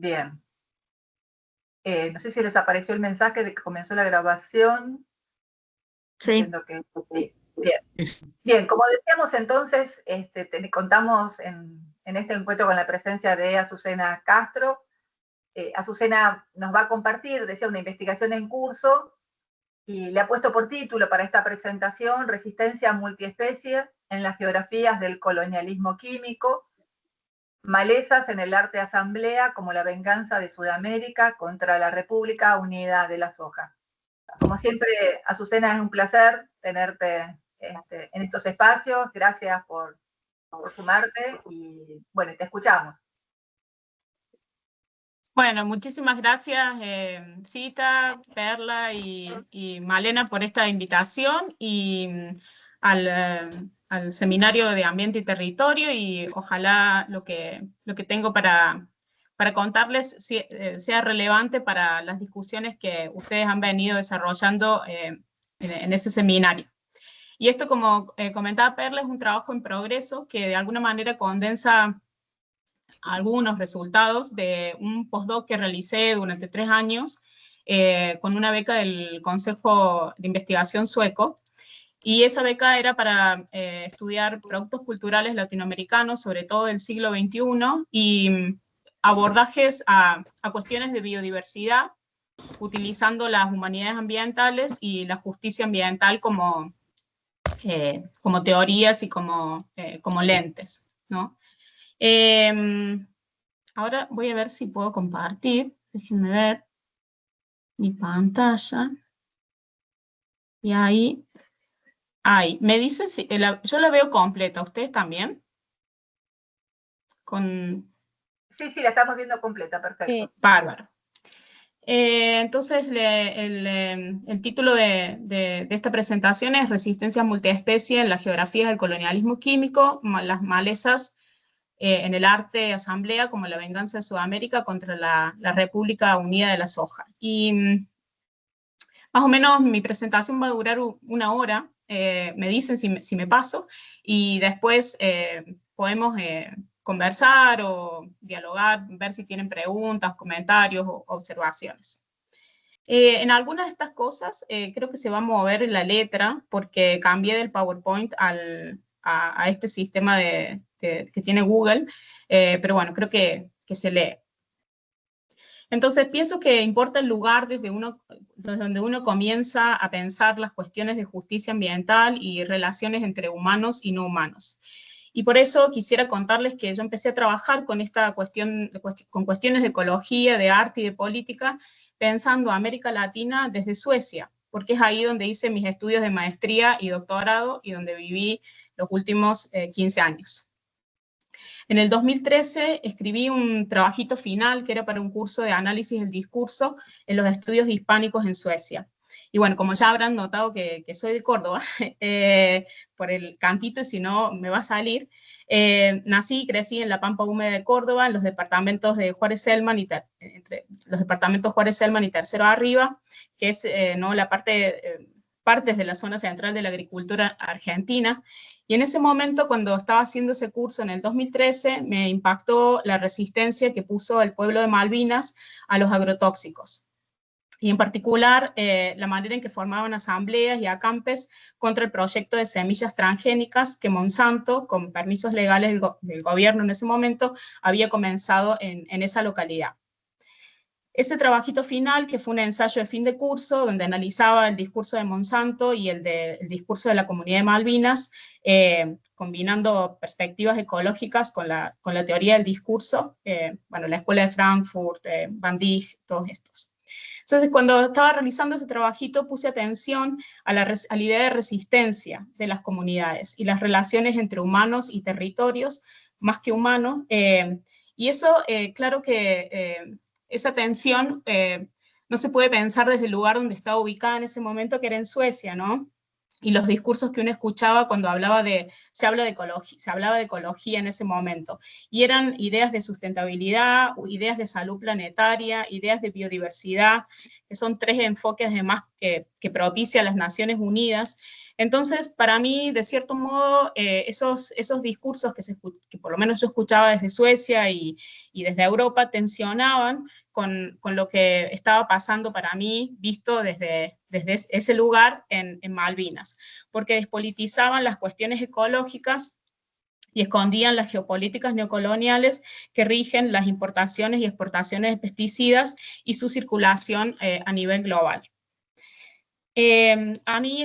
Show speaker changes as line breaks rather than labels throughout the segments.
Bien. No sé si les apareció el mensaje de que comenzó la grabación.
Sí.
Entiendo que sí. Bien. Bien, como decíamos entonces, contamos en este encuentro con la presencia de Azucena Castro. Azucena nos va a compartir, decía, una investigación en curso y le ha puesto por título para esta presentación Resistencia multiespecie en las geografías del colonialismo químico, malezas en el arte asamblea como la venganza de Sudamérica contra la República Unida de la Soja. Como siempre, Azucena, es un placer tenerte en estos espacios. Gracias por sumarte y bueno, te escuchamos.
Bueno, muchísimas gracias, Cita, Perla y Malena por esta invitación y al Seminario de Ambiente y Territorio, y ojalá lo que tengo para contarles sea relevante para las discusiones que ustedes han venido desarrollando en ese seminario. Y esto, como comentaba Perla, es un trabajo en progreso que de alguna manera condensa algunos resultados de un postdoc que realicé durante 3 años con una beca del Consejo de Investigación sueco. Y esa beca era para estudiar productos culturales latinoamericanos, sobre todo del siglo XXI, y abordajes a cuestiones de biodiversidad, utilizando las humanidades ambientales y la justicia ambiental como teorías y como lentes, ¿no? Ahora voy a ver si puedo compartir. Déjenme ver mi pantalla. Y ahí. Me dice si yo la veo completa. ¿Ustedes también?
Sí, la estamos viendo completa, perfecto.
Bárbaro. Entonces, el título de esta presentación es Resistencia multiespecie en las geografías del colonialismo químico, las malezas en el arte asamblea como la venganza de Sudamérica contra la República Unida de la Soja. Y más o menos mi presentación va a durar 1 hora, me dicen si me paso, y después podemos conversar o dialogar, ver si tienen preguntas, comentarios o observaciones. En algunas de estas cosas creo que se va a mover la letra porque cambié del PowerPoint a este sistema que tiene Google, pero bueno, creo que se lee. Entonces pienso que importa el lugar desde donde uno comienza a pensar las cuestiones de justicia ambiental y relaciones entre humanos y no humanos. Y por eso quisiera contarles que yo empecé a trabajar con con cuestiones de ecología, de arte y de política, pensando a América Latina desde Suecia, porque es ahí donde hice mis estudios de maestría y doctorado y donde viví los últimos 15 años. En el 2013 escribí un trabajito final que era para un curso de análisis del discurso en los estudios hispánicos en Suecia. Y bueno, como ya habrán notado que soy de Córdoba, por el cantito, si no me va a salir, nací y crecí en la Pampa Húmeda de Córdoba, en los departamentos de Juárez-Selman entre los departamentos Juárez-Selman y Tercero Arriba, que es ¿no? partes de la zona central de la agricultura argentina. Y en ese momento, cuando estaba haciendo ese curso en el 2013, me impactó la resistencia que puso el pueblo de Malvinas a los agrotóxicos. Y en particular, la manera en que formaban asambleas y acampes contra el proyecto de semillas transgénicas que Monsanto, con permisos legales del gobierno en ese momento, había comenzado en esa localidad. Ese trabajito final, que fue un ensayo de fin de curso, donde analizaba el discurso de Monsanto y el discurso de la comunidad de Malvinas, combinando perspectivas ecológicas con la teoría del discurso, la Escuela de Frankfurt, Van Dijk, todos estos. Entonces, cuando estaba realizando ese trabajito, puse atención a la idea de resistencia de las comunidades y las relaciones entre humanos y territorios, más que humanos, y eso, claro que esa tensión no se puede pensar desde el lugar donde estaba ubicada en ese momento, que era en Suecia, ¿no? Y los discursos que uno escuchaba cuando se hablaba de ecología en ese momento. Y eran ideas de sustentabilidad, ideas de salud planetaria, ideas de biodiversidad, que son 3 enfoques además que propicia las Naciones Unidas, Entonces, para mí, de cierto modo, esos discursos que por lo menos yo escuchaba desde Suecia y desde Europa tensionaban con lo que estaba pasando para mí, visto desde ese lugar en Malvinas, porque despolitizaban las cuestiones ecológicas y escondían las geopolíticas neocoloniales que rigen las importaciones y exportaciones de pesticidas y su circulación a nivel global. A mí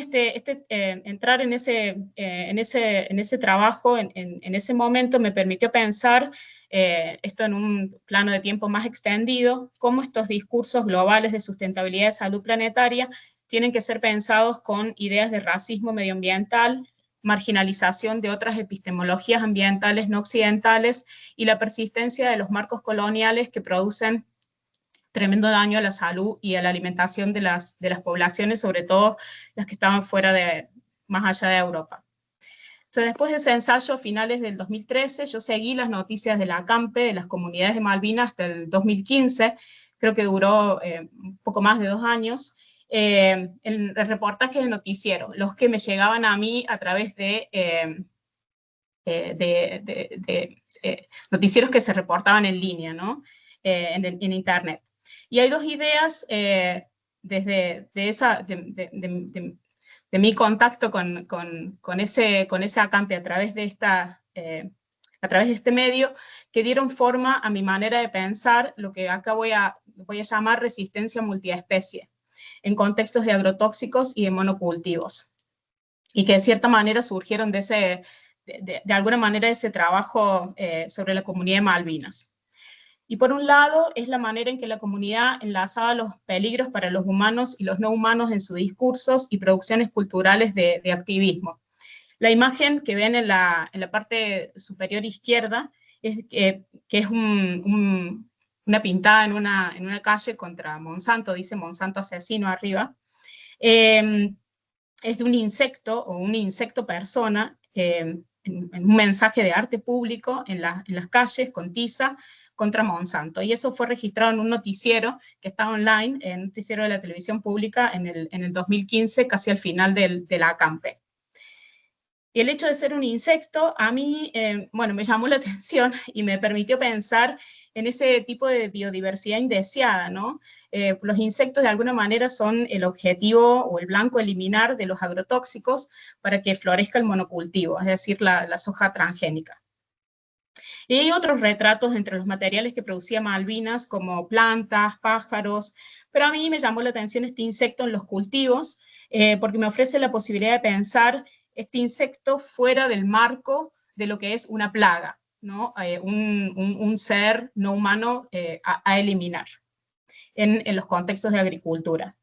entrar en ese trabajo, en ese momento, me permitió pensar esto en un plano de tiempo más extendido, cómo estos discursos globales de sustentabilidad y salud planetaria tienen que ser pensados con ideas de racismo medioambiental, marginalización de otras epistemologías ambientales no occidentales y la persistencia de los marcos coloniales que producen tremendo daño a la salud y a la alimentación de las poblaciones, sobre todo las que estaban más allá de Europa. Entonces, después de ese ensayo, a finales del 2013, yo seguí las noticias de la ACAMPE, de las comunidades de Malvinas, hasta el 2015, creo que duró un poco más de 2 años, el reportaje del noticiero, los que me llegaban a mí a través de noticieros que se reportaban en línea, ¿no? En Internet. Y hay 2 ideas desde de mi contacto con ese acampe a través de este medio, que dieron forma a mi manera de pensar lo que acá voy a llamar resistencia multiespecie, en contextos de agrotóxicos y de monocultivos, y que de cierta manera surgieron de alguna manera ese trabajo sobre la comunidad de Malvinas. Y por un lado, es la manera en que la comunidad enlazaba los peligros para los humanos y los no humanos en sus discursos y producciones culturales de activismo. La imagen que ven en la parte superior izquierda es que es una pintada en una calle contra Monsanto, dice Monsanto asesino arriba. Es de un insecto o un insecto persona en un mensaje de arte público en las calles con tiza contra Monsanto. Y eso fue registrado en un noticiero que está online, en un noticiero de la televisión pública en el 2015, casi al final de la ACAMPE. Y el hecho de ser un insecto a mí, me llamó la atención y me permitió pensar en ese tipo de biodiversidad indeseada, ¿no? Los insectos de alguna manera son el objetivo o el blanco a eliminar de los agrotóxicos para que florezca el monocultivo, es decir, la soja transgénica. Y hay otros retratos entre los materiales que producía Malvinas, como plantas, pájaros, pero a mí me llamó la atención este insecto en los cultivos, porque me ofrece la posibilidad de pensar este insecto fuera del marco de lo que es una plaga, ¿no? Un ser no humano a eliminar en los contextos de agricultura.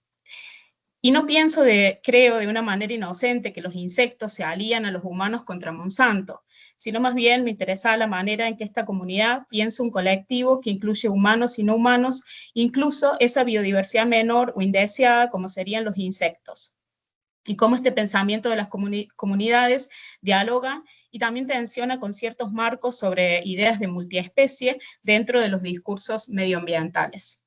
Y no creo de una manera inocente que los insectos se alían a los humanos contra Monsanto, sino más bien me interesaba la manera en que esta comunidad piensa un colectivo que incluye humanos y no humanos, incluso esa biodiversidad menor o indeseada como serían los insectos. Y cómo este pensamiento de las comunidades dialoga y también tensiona con ciertos marcos sobre ideas de multiespecie dentro de los discursos medioambientales.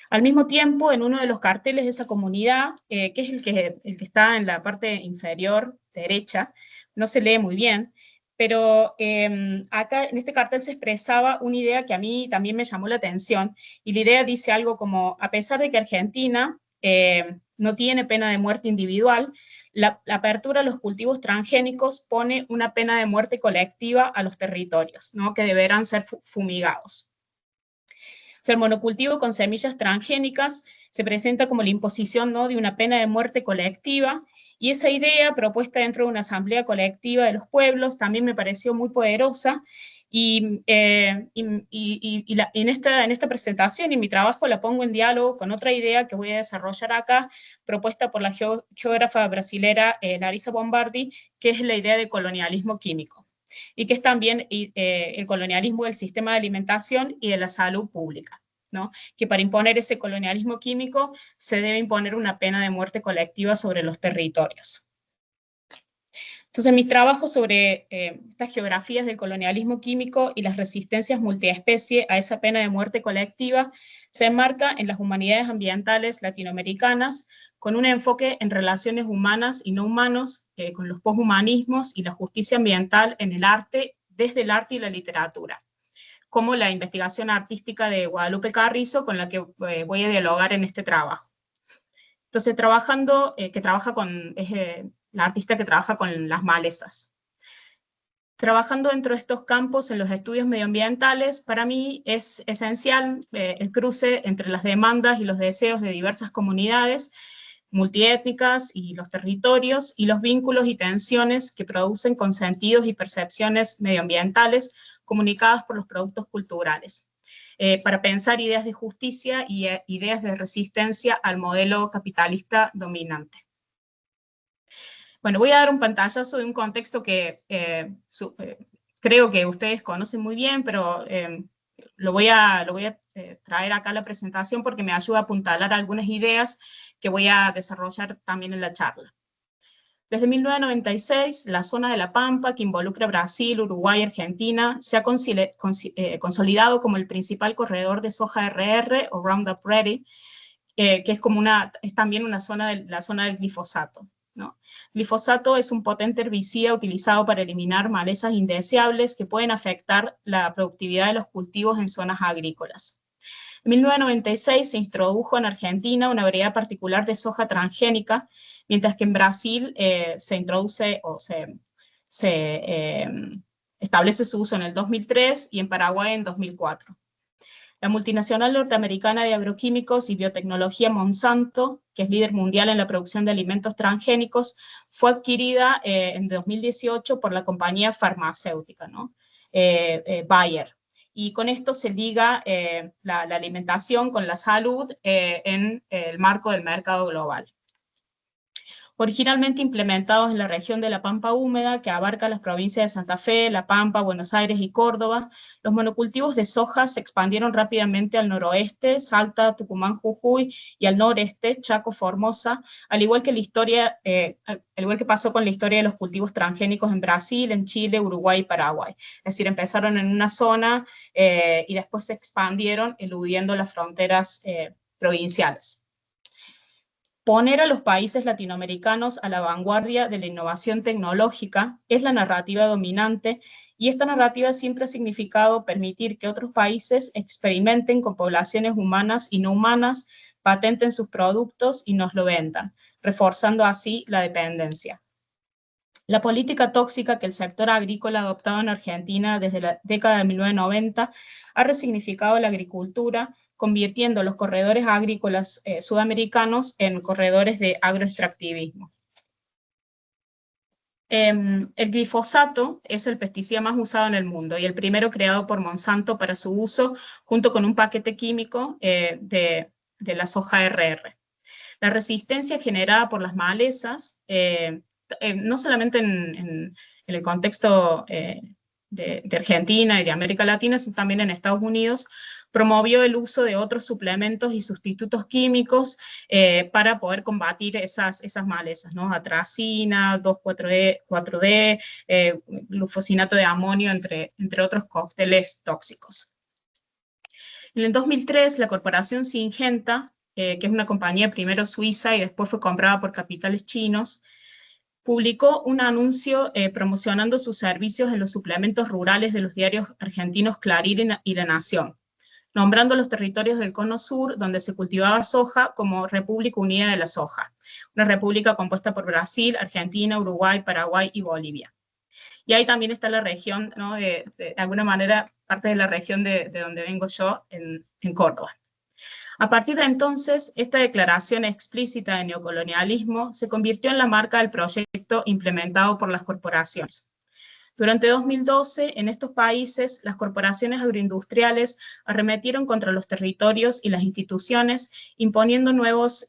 Al mismo tiempo, en uno de los carteles de esa comunidad, que es el que está en la parte inferior derecha, no se lee muy bien, pero acá en este cartel se expresaba una idea que a mí también me llamó la atención, y la idea dice algo como: a pesar de que Argentina no tiene pena de muerte individual, la apertura a los cultivos transgénicos pone una pena de muerte colectiva a los territorios, ¿no? Que deberán ser fumigados. El monocultivo con semillas transgénicas se presenta como la imposición, ¿no?, de una pena de muerte colectiva, y esa idea propuesta dentro de una asamblea colectiva de los pueblos también me pareció muy poderosa, y en esta presentación y mi trabajo la pongo en diálogo con otra idea que voy a desarrollar acá, propuesta por la geógrafa brasilera Larissa Bombardi, que es la idea de colonialismo químico, y que es también el colonialismo del sistema de alimentación y de la salud pública, ¿no? Que para imponer ese colonialismo químico se debe imponer una pena de muerte colectiva sobre los territorios. Entonces, mis trabajos sobre estas geografías del colonialismo químico y las resistencias multiespecie a esa pena de muerte colectiva se enmarca en las humanidades ambientales latinoamericanas, con un enfoque en relaciones humanas y no humanos, con los poshumanismos y la justicia ambiental en el arte, desde el arte y la literatura, como la investigación artística de Guadalupe Carrizo, con la que voy a dialogar en este trabajo. Entonces, la artista que trabaja con las malezas. Trabajando dentro de estos campos en los estudios medioambientales, para mí es esencial el cruce entre las demandas y los deseos de diversas comunidades multiétnicas y los territorios, y los vínculos y tensiones que producen con sentidos y percepciones medioambientales comunicadas por los productos culturales, para pensar ideas de justicia y ideas de resistencia al modelo capitalista dominante. Bueno, voy a dar un pantallazo de un contexto que creo que ustedes conocen muy bien, pero lo voy a traer acá a la presentación porque me ayuda a apuntalar algunas ideas que voy a desarrollar también en la charla. Desde 1996, la zona de La Pampa, que involucra Brasil, Uruguay y Argentina, se ha consolidado como el principal corredor de soja RR o Roundup Ready, que es también la zona del glifosato, ¿no? Glifosato es un potente herbicida utilizado para eliminar malezas indeseables que pueden afectar la productividad de los cultivos en zonas agrícolas. En 1996 se introdujo en Argentina una variedad particular de soja transgénica, mientras que en Brasil se introduce o se establece su uso en el 2003 y en Paraguay en 2004. La multinacional norteamericana de agroquímicos y biotecnología Monsanto, que es líder mundial en la producción de alimentos transgénicos, fue adquirida en 2018 por la compañía farmacéutica, ¿no? Bayer. Y con esto se liga la alimentación con la salud en el marco del mercado global. Originalmente implementados en la región de la Pampa húmeda, que abarca las provincias de Santa Fe, La Pampa, Buenos Aires y Córdoba, los monocultivos de soja se expandieron rápidamente al noroeste, Salta, Tucumán, Jujuy, y al noreste, Chaco, Formosa, al igual que pasó con la historia de los cultivos transgénicos en Brasil, en Chile, Uruguay y Paraguay. Es decir, empezaron en una zona y después se expandieron, eludiendo las fronteras provinciales. Poner a los países latinoamericanos a la vanguardia de la innovación tecnológica es la narrativa dominante, y esta narrativa siempre ha significado permitir que otros países experimenten con poblaciones humanas y no humanas, patenten sus productos y nos lo vendan, reforzando así la dependencia. La política tóxica que el sector agrícola ha adoptado en Argentina desde la década de 1990 ha resignificado la agricultura, convirtiendo los corredores agrícolas sudamericanos en corredores de agroextractivismo. El glifosato es el pesticida más usado en el mundo y el primero creado por Monsanto para su uso, junto con un paquete químico de la soja RR. La resistencia generada por las malezas, no solamente en el contexto de Argentina y de América Latina, sino también en Estados Unidos, promovió el uso de otros suplementos y sustitutos químicos para poder combatir esas malezas, ¿no? Atracina, 2,4-D, glufosinato de amonio, entre otros cócteles tóxicos. En el 2003, la corporación Syngenta, que es una compañía primero suiza y después fue comprada por capitales chinos, publicó un anuncio promocionando sus servicios en los suplementos rurales de los diarios argentinos Clarín y La Nación, nombrando los territorios del Cono Sur donde se cultivaba soja como República Unida de la Soja, una república compuesta por Brasil, Argentina, Uruguay, Paraguay y Bolivia. Y ahí también está la región, ¿no? de alguna manera, parte de la región de donde vengo yo, en Córdoba. A partir de entonces, esta declaración explícita de neocolonialismo se convirtió en la marca del proyecto implementado por las corporaciones. Durante 2012, en estos países, las corporaciones agroindustriales arremetieron contra los territorios y las instituciones, imponiendo nuevas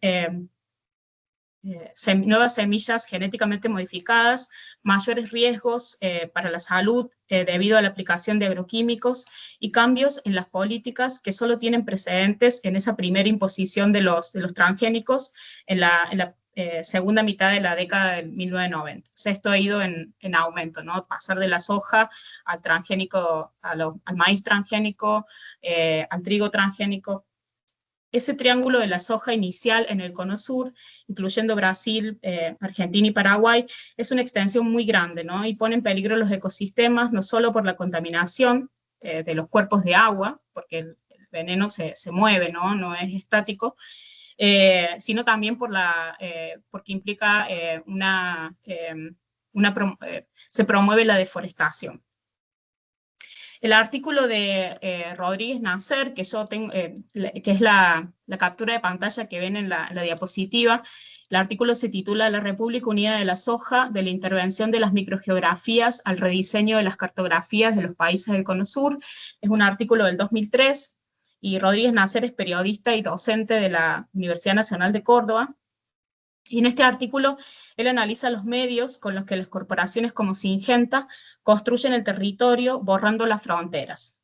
semillas genéticamente modificadas, mayores riesgos para la salud debido a la aplicación de agroquímicos y cambios en las políticas que solo tienen precedentes en esa primera imposición de los transgénicos en la segunda mitad de la década del 1990. O sea, esto ha ido en aumento, ¿no? Pasar de la soja al transgénico, al maíz transgénico, al trigo transgénico. Ese triángulo de la soja inicial en el Cono Sur, incluyendo Brasil, Argentina y Paraguay, es una extensión muy grande, ¿no? Y pone en peligro los ecosistemas, no solo por la contaminación de los cuerpos de agua, porque el veneno se mueve, ¿no? No es estático, sino también porque implica se promueve la deforestación. El artículo de Rodríguez Nasser, que es la captura de pantalla que ven en la diapositiva, el artículo se titula La República Unida de la Soja, de la intervención de las microgeografías al rediseño de las cartografías de los países del Cono Sur. Es un artículo del 2003, y Rodríguez Nasser es periodista y docente de la Universidad Nacional de Córdoba. Y en este artículo él analiza los medios con los que las corporaciones como Syngenta construyen el territorio borrando las fronteras.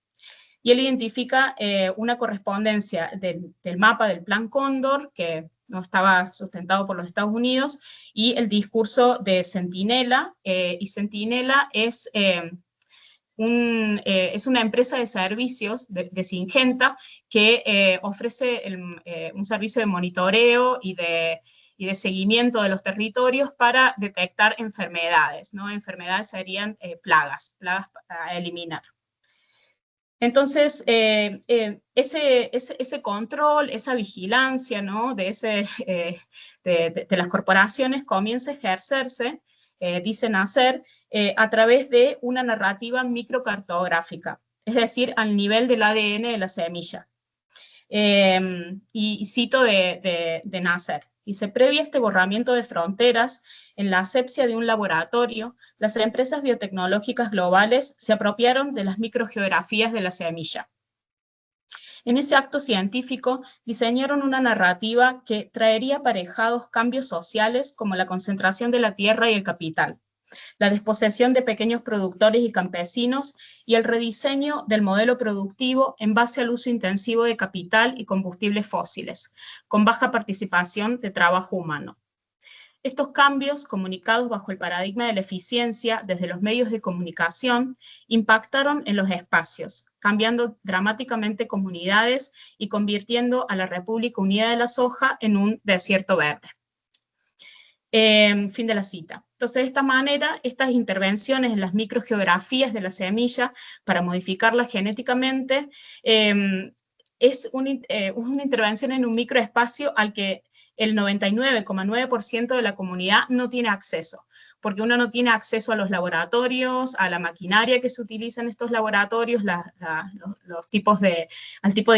Y él identifica una correspondencia del mapa del Plan Cóndor, que no estaba sustentado por los Estados Unidos, y el discurso de Centinela, y Centinela es una empresa de servicios de Syngenta que ofrece un servicio de monitoreo y de seguimiento de los territorios para detectar enfermedades, ¿no? Enfermedades serían plagas a eliminar. Entonces, ese control, esa vigilancia, ¿no? de las corporaciones comienza a ejercerse, dice Nasser, a través de una narrativa microcartográfica, es decir, al nivel del ADN de la semilla. Y cito de Nasser. Dice, previo a este borramiento de fronteras, en la asepsia de un laboratorio, las empresas biotecnológicas globales se apropiaron de las microgeografías de la semilla. En ese acto científico, diseñaron una narrativa que traería aparejados cambios sociales como la concentración de la tierra y el capital, la desposesión de pequeños productores y campesinos y el rediseño del modelo productivo en base al uso intensivo de capital y combustibles fósiles, con baja participación de trabajo humano. Estos cambios, comunicados bajo el paradigma de la eficiencia desde los medios de comunicación, impactaron en los espacios, cambiando dramáticamente comunidades y convirtiendo a la República Unida de la Soja en un desierto verde. Fin de la cita. Entonces, de esta manera, estas intervenciones en las microgeografías de la semilla para modificarla genéticamente es una intervención en un microespacio al que el 99,9% de la comunidad no tiene acceso, porque uno no tiene acceso a los laboratorios, a la maquinaria que se utiliza en estos laboratorios, al tipo de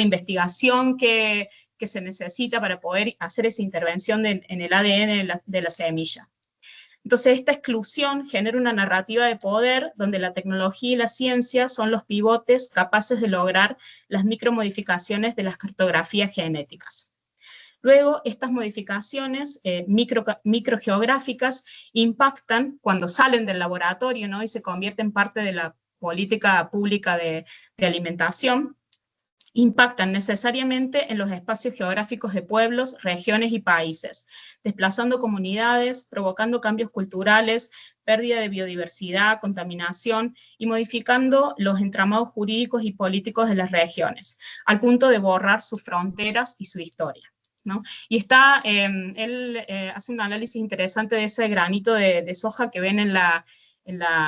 investigación que se necesita para poder hacer esa intervención en el ADN de la semilla. Entonces, esta exclusión genera una narrativa de poder donde la tecnología y la ciencia son los pivotes capaces de lograr las micromodificaciones de las cartografías genéticas. Luego, estas modificaciones microgeográficas impactan cuando salen del laboratorio, ¿no? Y se convierten en parte de la política pública de alimentación. Impactan necesariamente en los espacios geográficos de pueblos, regiones y países, desplazando comunidades, provocando cambios culturales, pérdida de biodiversidad, contaminación y modificando los entramados jurídicos y políticos de las regiones, al punto de borrar sus fronteras y su historia, ¿no? Y él hace un análisis interesante de ese granito de soja que ven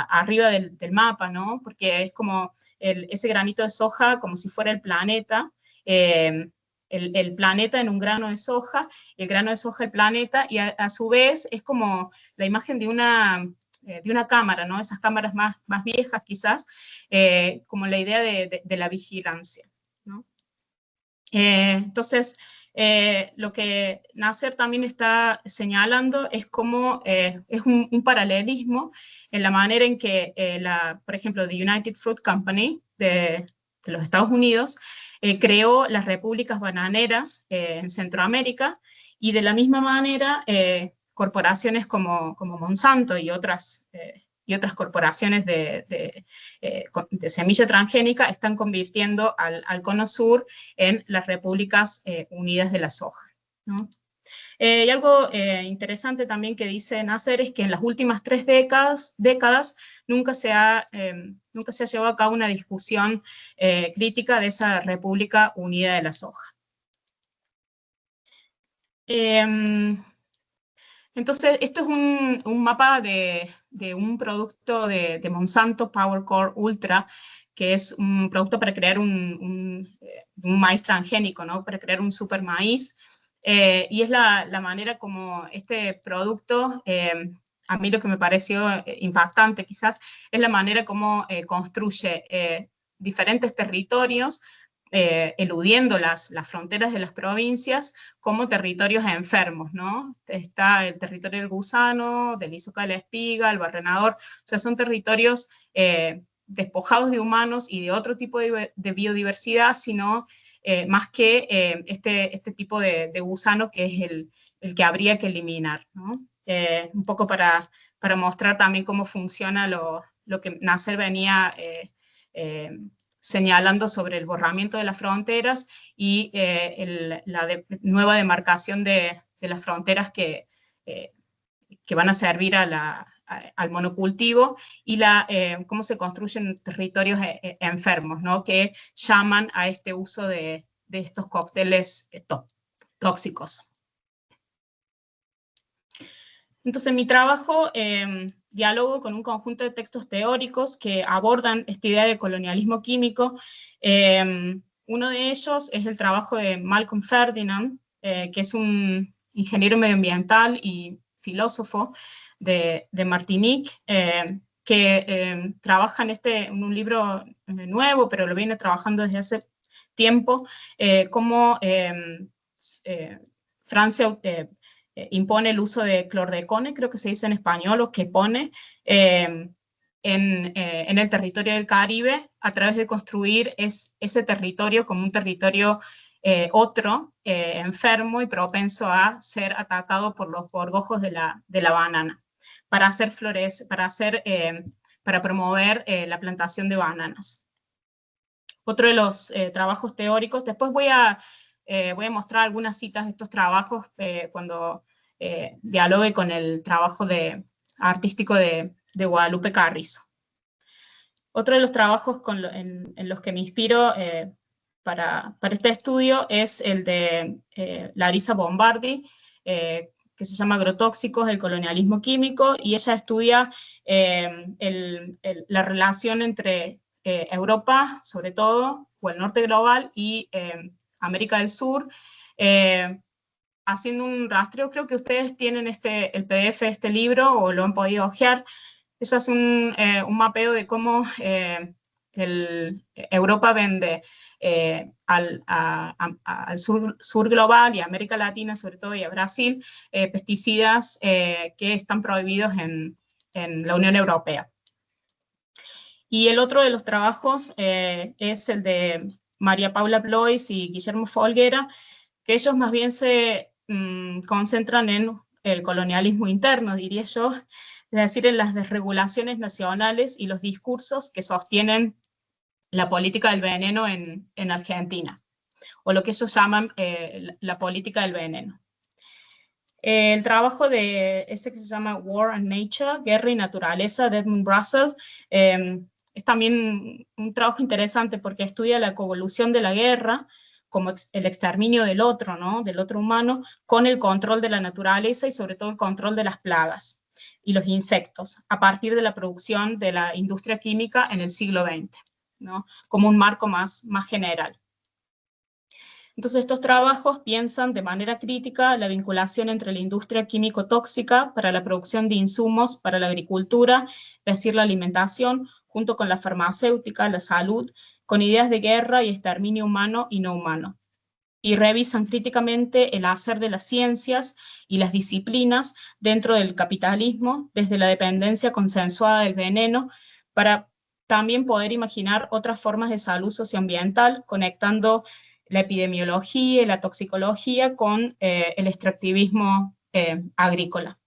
arriba del mapa, ¿no? Porque es como ese granito de soja como si fuera el planeta, el planeta en un grano de soja, el grano de soja el planeta, y a su vez es como la imagen de una cámara, ¿no? Esas cámaras más viejas quizás, como la idea de la vigilancia, ¿no? Entonces, lo que Nasser también está señalando es cómo es un paralelismo en la manera en que, por ejemplo, The United Fruit Company de los Estados Unidos creó las repúblicas bananeras en Centroamérica, y de la misma manera corporaciones como Monsanto y otras corporaciones de semilla transgénica están convirtiendo al Cono Sur en las Repúblicas Unidas de la Soja, ¿no? Y algo interesante también que dice Nasser es que en las últimas 3 décadas nunca se ha llevado a cabo una discusión crítica de esa República Unida de la Soja. Entonces, esto es un mapa de un producto de Monsanto, PowerCore Ultra, que es un producto para crear un maíz transgénico, ¿no? Para crear un super maíz. Y es la manera como este producto, a mí lo que me pareció impactante quizás, es la manera como construye diferentes territorios, eludiendo las fronteras de las provincias como territorios enfermos, ¿no? Está el territorio del gusano, del Isoca de la espiga, el barrenador, o sea, son territorios despojados de humanos y de otro tipo de biodiversidad, sino más que este tipo de gusano que es el que habría que eliminar, ¿no? Un poco para mostrar también cómo funciona lo que Nasser venía señalando sobre el borramiento de las fronteras y la nueva demarcación de las fronteras que van a servir al monocultivo y cómo se construyen territorios enfermos, ¿no? Que llaman a este uso de estos cócteles tóxicos. Entonces, mi trabajo diálogo con un conjunto de textos teóricos que abordan esta idea de colonialismo químico. Uno de ellos es el trabajo de Malcolm Ferdinand, que es un ingeniero medioambiental y filósofo de Martinique, que trabaja en un libro nuevo, pero lo viene trabajando desde hace tiempo, cómo Francia impone el uso de clordecone, creo que se dice en español, o que pone en el territorio del Caribe a través de construir ese territorio como un territorio enfermo y propenso a ser atacado por los gorgojos de la banana, para hacer flores, para promover la plantación de bananas. Otro de los trabajos teóricos, después voy a mostrar algunas citas de estos trabajos cuando dialogue con el trabajo artístico de Guadalupe Carrizo. Otro de los trabajos en los que me inspiro para este estudio es el de Larissa Bombardi, que se llama Agrotóxicos, el colonialismo químico, y ella estudia la relación entre Europa, sobre todo, o el norte global, y América del Sur, haciendo un rastreo. Creo que ustedes tienen el PDF de este libro o lo han podido hojear. Eso es un mapeo de cómo Europa vende al sur global y a América Latina, sobre todo, y a Brasil, pesticidas que están prohibidos en la Unión Europea. Y el otro de los trabajos es el de María Paula Blois y Guillermo Folguera, que ellos más bien se concentran en el colonialismo interno, diría yo, es decir, en las desregulaciones nacionales y los discursos que sostienen la política del veneno en Argentina, o lo que ellos llaman la política del veneno. El trabajo de ese que se llama War and Nature, Guerra y Naturaleza, de Edmund Russell, es también un trabajo interesante porque estudia la coevolución de la guerra como el exterminio del otro, ¿no? Del otro humano, con el control de la naturaleza y sobre todo el control de las plagas y los insectos, a partir de la producción de la industria química en el siglo XX, ¿no? Como un marco más general. Entonces, estos trabajos piensan de manera crítica la vinculación entre la industria químico-tóxica para la producción de insumos para la agricultura, es decir, la alimentación, junto con la farmacéutica, la salud, con ideas de guerra y exterminio humano y no humano. Y revisan críticamente el hacer de las ciencias y las disciplinas dentro del capitalismo, desde la dependencia consensuada del veneno, para también poder imaginar otras formas de salud socioambiental, conectando la epidemiología y la toxicología con el extractivismo agrícola.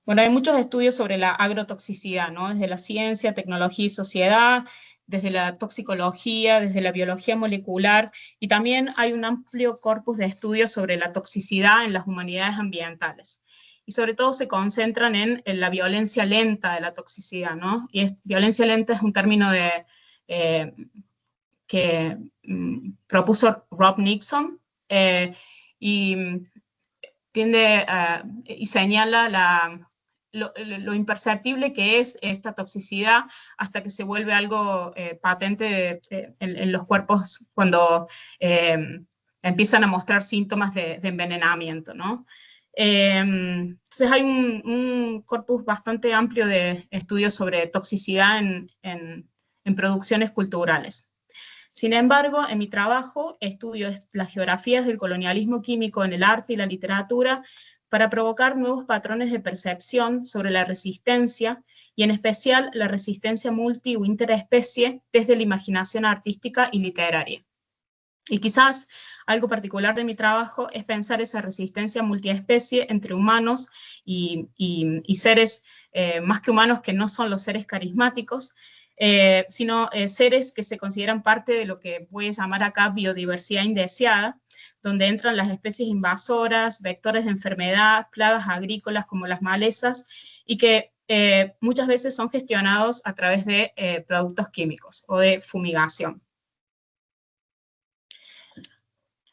Bueno, hay muchos estudios sobre la agrotoxicidad, ¿no? Desde la ciencia, tecnología y sociedad, desde la toxicología, desde la biología molecular, y también hay un amplio corpus de estudios sobre la toxicidad en las humanidades ambientales. Y sobre todo se concentran en la violencia lenta de la toxicidad, ¿no? Y violencia lenta es un término que propuso Rob Nixon, y y señala lo imperceptible que es esta toxicidad hasta que se vuelve algo patente en los cuerpos cuando empiezan a mostrar síntomas de envenenamiento, ¿no? Entonces hay un corpus bastante amplio de estudios sobre toxicidad en producciones culturales. Sin embargo, en mi trabajo estudio las geografías del colonialismo químico en el arte y la literatura para provocar nuevos patrones de percepción sobre la resistencia, y en especial la resistencia multi o interespecie desde la imaginación artística y literaria. Y quizás algo particular de mi trabajo es pensar esa resistencia multiespecie entre humanos y seres más que humanos, que no son los seres carismáticos, sino seres que se consideran parte de lo que voy a llamar acá biodiversidad indeseada, donde entran las especies invasoras, vectores de enfermedad, plagas agrícolas como las malezas, y que muchas veces son gestionados a través de productos químicos o de fumigación.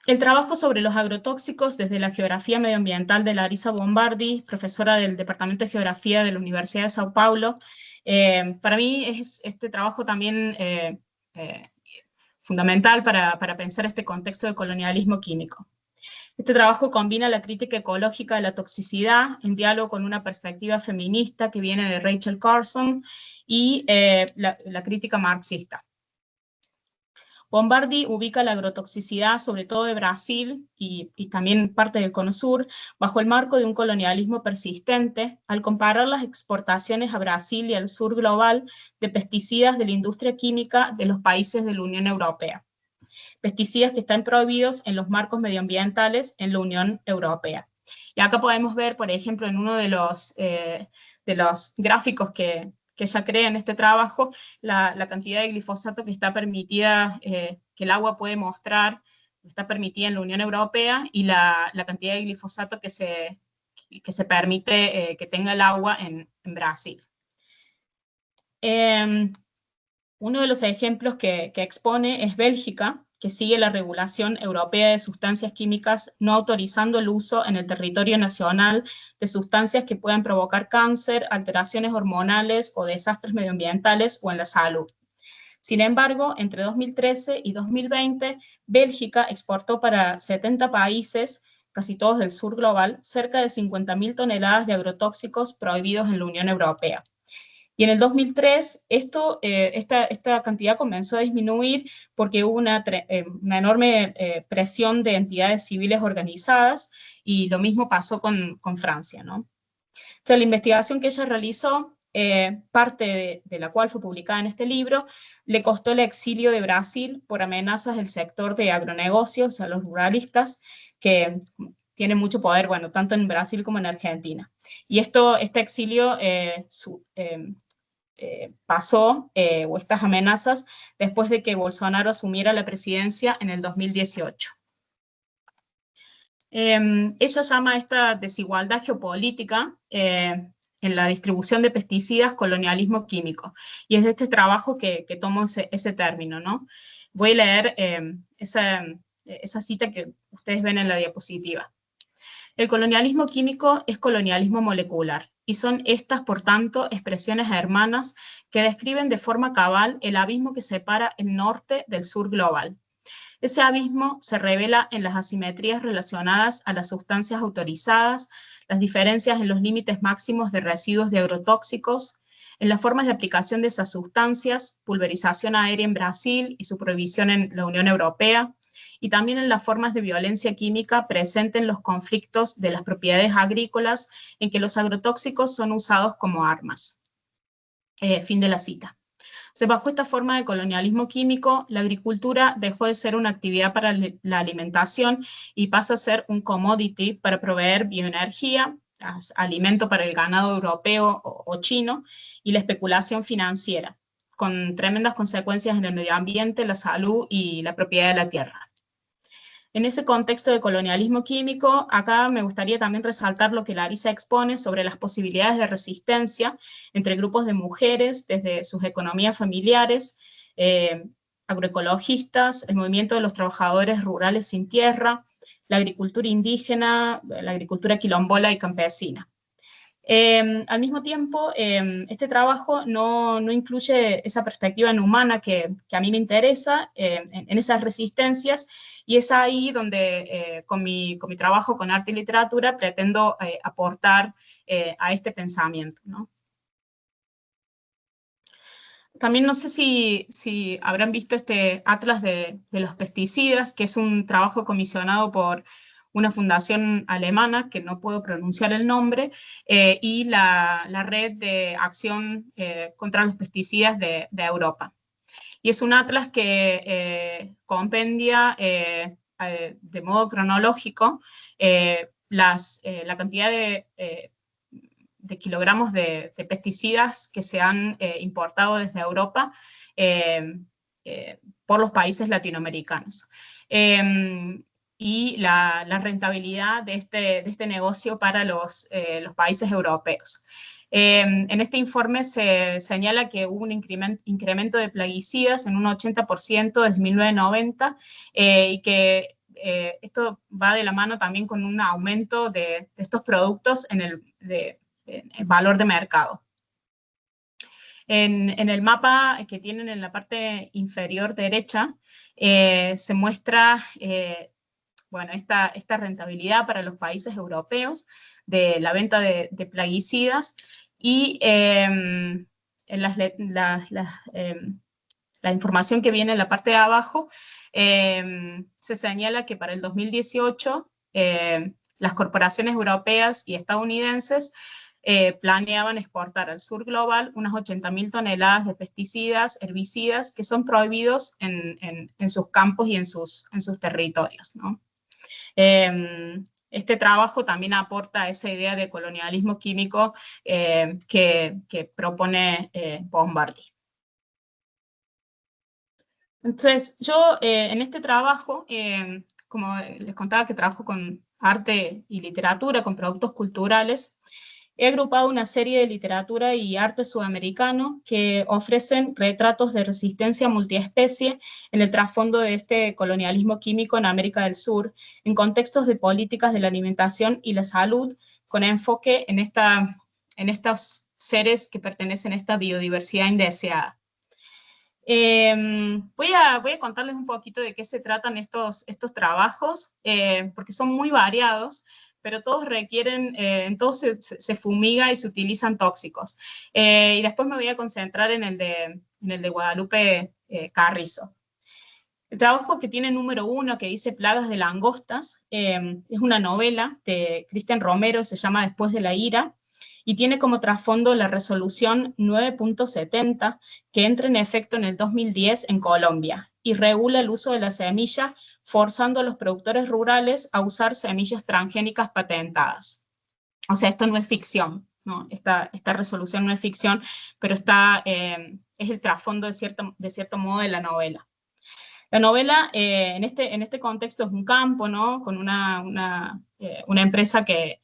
El trabajo sobre los agrotóxicos desde la geografía medioambiental de Larissa Bombardi, profesora del Departamento de Geografía de la Universidad de Sao Paulo, para mí es este trabajo también fundamental para pensar este contexto de colonialismo químico. Este trabajo combina la crítica ecológica de la toxicidad en diálogo con una perspectiva feminista que viene de Rachel Carson y la crítica marxista. Bombardi ubica la agrotoxicidad, sobre todo de Brasil y también parte del Cono Sur, bajo el marco de un colonialismo persistente, al comparar las exportaciones a Brasil y al sur global de pesticidas de la industria química de los países de la Unión Europea. Pesticidas que están prohibidos en los marcos medioambientales en la Unión Europea. Y acá podemos ver, por ejemplo, en uno de los gráficos que ella crea en este trabajo, la cantidad de glifosato que está permitida, que el agua puede mostrar, está permitida en la Unión Europea, y la cantidad de glifosato que se permite que tenga el agua en Brasil. Uno de los ejemplos que expone es Bélgica, que sigue la regulación europea de sustancias químicas, no autorizando el uso en el territorio nacional de sustancias que puedan provocar cáncer, alteraciones hormonales o desastres medioambientales o en la salud. Sin embargo, entre 2013 y 2020, Bélgica exportó para 70 países, casi todos del sur global, cerca de 50.000 toneladas de agrotóxicos prohibidos en la Unión Europea. Y en el 2003 esta cantidad comenzó a disminuir porque hubo una enorme presión de entidades civiles organizadas, y lo mismo pasó con Francia, ¿no? O sea, la investigación que ella realizó, parte de la cual fue publicada en este libro, le costó el exilio de Brasil por amenazas del sector de agronegocios, o sea, los ruralistas, que tienen mucho poder, bueno, tanto en Brasil como en Argentina. Y este exilio pasó, o estas amenazas, después de que Bolsonaro asumiera la presidencia en el 2018. Ella llama esta desigualdad geopolítica en la distribución de pesticidas colonialismo químico, y es de este trabajo que tomo ese término, ¿no? Voy a leer esa cita que ustedes ven en la diapositiva. El colonialismo químico es colonialismo molecular, y son estas, por tanto, expresiones hermanas que describen de forma cabal el abismo que separa el norte del sur global. Ese abismo se revela en las asimetrías relacionadas a las sustancias autorizadas, las diferencias en los límites máximos de residuos de agrotóxicos, en las formas de aplicación de esas sustancias, pulverización aérea en Brasil y su prohibición en la Unión Europea, y también en las formas de violencia química presentes en los conflictos de las propiedades agrícolas en que los agrotóxicos son usados como armas. Fin de la cita. Bajo esta forma de colonialismo químico, la agricultura dejó de ser una actividad para la alimentación y pasa a ser un commodity para proveer bioenergía, alimento para el ganado europeo o chino, y la especulación financiera, con tremendas consecuencias en el medio ambiente, la salud y la propiedad de la tierra. En ese contexto de colonialismo químico, acá me gustaría también resaltar lo que Larisa expone sobre las posibilidades de resistencia entre grupos de mujeres desde sus economías familiares, agroecologistas, el movimiento de los trabajadores rurales sin tierra, la agricultura indígena, la agricultura quilombola y campesina. Al mismo tiempo, este trabajo no incluye esa perspectiva humana que a mí me interesa en esas resistencias, y es ahí donde con mi trabajo con arte y literatura pretendo aportar a este pensamiento, ¿no? También no sé si habrán visto este Atlas de los pesticidas, que es un trabajo comisionado por una fundación alemana, que no puedo pronunciar el nombre, y la Red de Acción contra los Pesticidas de Europa. Y es un atlas que compendia de modo cronológico la cantidad de kilogramos de pesticidas que se han importado desde Europa por los países latinoamericanos. Y la rentabilidad de este negocio para los países europeos. En este informe se señala que hubo un incremento de plaguicidas en un 80% desde 1990 y que esto va de la mano también con un aumento de estos productos en el valor de mercado. En el mapa que tienen en la parte inferior derecha se muestra bueno, esta rentabilidad para los países europeos de la venta de plaguicidas, y la información que viene en la parte de abajo se señala que para el 2018 las corporaciones europeas y estadounidenses planeaban exportar al sur global unas 80.000 toneladas de pesticidas, herbicidas, que son prohibidos en sus campos y en sus territorios, ¿no? Este trabajo también aporta esa idea de colonialismo químico que propone Bombardier. Entonces, yo en este trabajo, como les contaba que trabajo con arte y literatura, con productos culturales, he agrupado una serie de literatura y arte sudamericano que ofrecen retratos de resistencia multiespecie en el trasfondo de este colonialismo químico en América del Sur, en contextos de políticas de la alimentación y la salud, con enfoque en estos seres que pertenecen a esta biodiversidad indeseada. Voy a contarles un poquito de qué se tratan estos trabajos, porque son muy variados, pero todos requieren, en todos se fumiga y se utilizan tóxicos. Y después me voy a concentrar en el de Guadalupe Carrizo. El trabajo que tiene número 1, que dice Plagas de langostas, es una novela de Cristian Romero, se llama Después de la ira, y tiene como trasfondo la resolución 9.70, que entra en efecto en el 2010 en Colombia, y regula el uso de la semilla, forzando a los productores rurales a usar semillas transgénicas patentadas. O sea, esto no es ficción, ¿no? Esta resolución no es ficción, pero es el trasfondo de cierto modo de la novela. La novela en este contexto es un campo, ¿no? Con una empresa que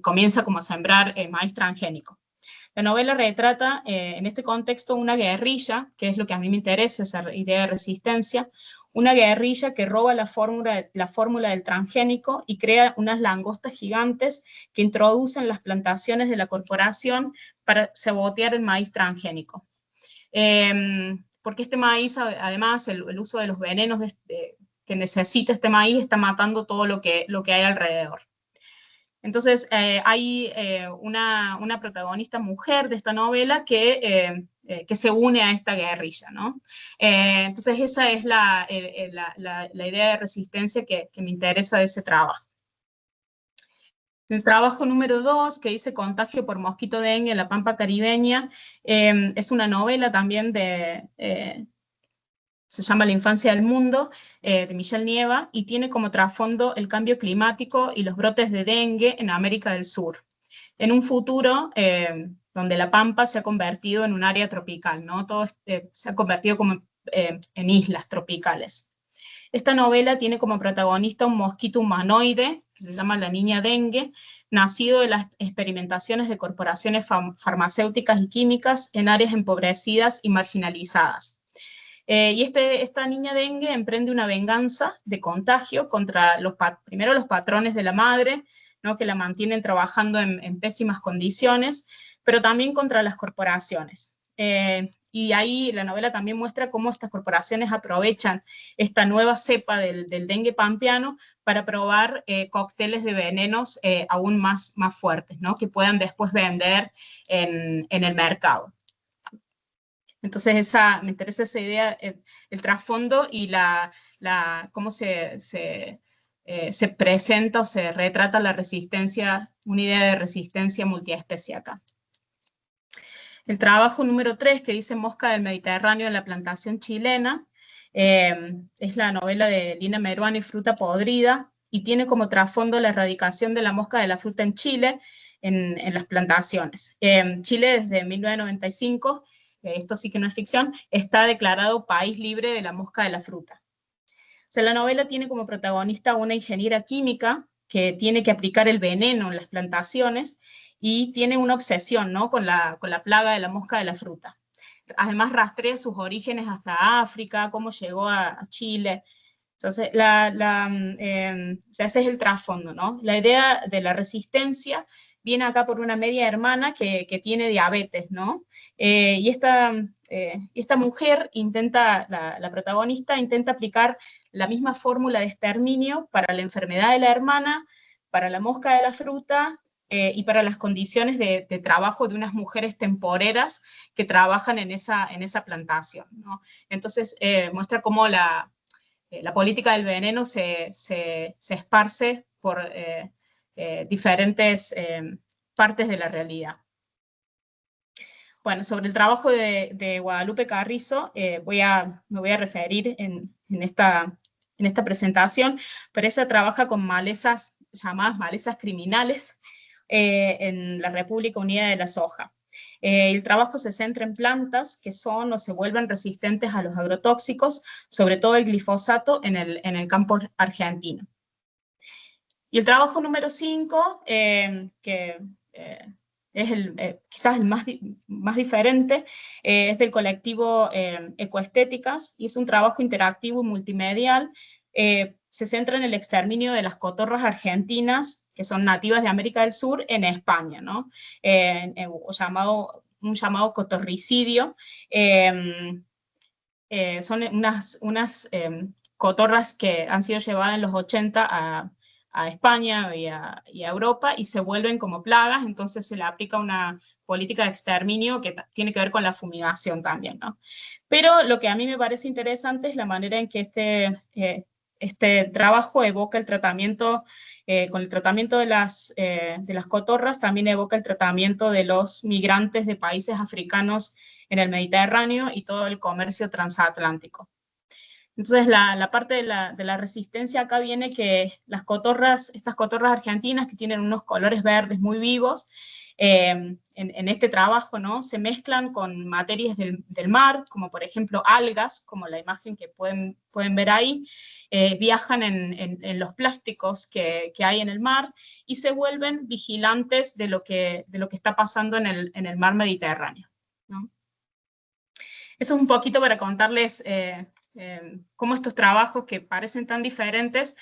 comienza como a sembrar maíz transgénico. La novela retrata en este contexto una guerrilla, que es lo que a mí me interesa, esa idea de resistencia, una guerrilla que roba la fórmula del transgénico y crea unas langostas gigantes que introducen las plantaciones de la corporación para sabotear el maíz transgénico. Porque este maíz, además, el uso de los venenos que necesita este maíz está matando todo lo que hay alrededor. Entonces, hay una protagonista mujer de esta novela que se une a esta guerrilla, ¿no? Entonces, esa es la idea de resistencia que me interesa de ese trabajo. El trabajo número 2, que dice Contagio por mosquito dengue en la Pampa caribeña, es una novela también se llama La infancia del mundo, de Michelle Nieva, y tiene como trasfondo el cambio climático y los brotes de dengue en América del Sur. En un futuro donde la Pampa se ha convertido en un área tropical, ¿no? Todo se ha convertido como en islas tropicales. Esta novela tiene como protagonista un mosquito humanoide, que se llama la niña dengue, nacido de las experimentaciones de corporaciones farmacéuticas y químicas en áreas empobrecidas y marginalizadas. Y esta niña dengue emprende una venganza de contagio contra primero los patrones de la madre, ¿no? Que la mantienen trabajando en pésimas condiciones, pero también contra las corporaciones. Y ahí la novela también muestra cómo estas corporaciones aprovechan esta nueva cepa del dengue pampeano para probar cócteles de venenos aún más fuertes, ¿no? Que puedan después vender en el mercado. Entonces me interesa esa idea, el trasfondo y cómo se presenta o se retrata la resistencia, una idea de resistencia multiespecie acá. El trabajo número 3, que dice Mosca del Mediterráneo en la plantación chilena, es la novela de Lina Meruane, Fruta podrida, y tiene como trasfondo la erradicación de la mosca de la fruta en Chile, en las plantaciones. Chile, desde 1995, esto sí que no es ficción, está declarado país libre de la mosca de la fruta. O sea, la novela tiene como protagonista una ingeniera química que tiene que aplicar el veneno en las plantaciones y tiene una obsesión, ¿no? con la plaga de la mosca de la fruta. Además rastrea sus orígenes hasta África, cómo llegó a Chile. Entonces, ese es el trasfondo, ¿no? La idea de la resistencia viene acá por una media hermana que tiene diabetes, ¿no? Y esta mujer la protagonista intenta aplicar la misma fórmula de exterminio para la enfermedad de la hermana, para la mosca de la fruta y para las condiciones de trabajo de unas mujeres temporeras que trabajan en esa plantación, ¿no? Entonces, muestra cómo la política del veneno se esparce por diferentes partes de la realidad. Bueno, sobre el trabajo de Guadalupe Carrizo me voy a referir en esta presentación, pero ella trabaja con malezas llamadas malezas criminales en la República Unida de la Soja. El trabajo se centra en plantas que son o se vuelven resistentes a los agrotóxicos, sobre todo el glifosato en el campo argentino. Y el trabajo número 5, que es quizás el más diferente, es del colectivo Ecoestéticas, y es un trabajo interactivo y multimedial. Se centra en el exterminio de las cotorras argentinas, que son nativas de América del Sur, en España, ¿no? Un llamado cotorricidio. Son unas cotorras que han sido llevadas en los 80 a España y a Europa y se vuelven como plagas, entonces se le aplica una política de exterminio que tiene que ver con la fumigación también, ¿no? Pero lo que a mí me parece interesante es la manera en que este trabajo evoca el tratamiento, con el tratamiento de las cotorras, también evoca el tratamiento de los migrantes de países africanos en el Mediterráneo y todo el comercio transatlántico. Entonces, la parte de la resistencia acá viene que estas cotorras argentinas que tienen unos colores verdes muy vivos, en este trabajo, ¿no? Se mezclan con materias del mar, como por ejemplo algas, como la imagen que pueden ver ahí, viajan en los plásticos que hay en el mar y se vuelven vigilantes de lo que está pasando en el mar Mediterráneo, ¿no? Eso es un poquito para contarles cómo estos trabajos que parecen tan diferentes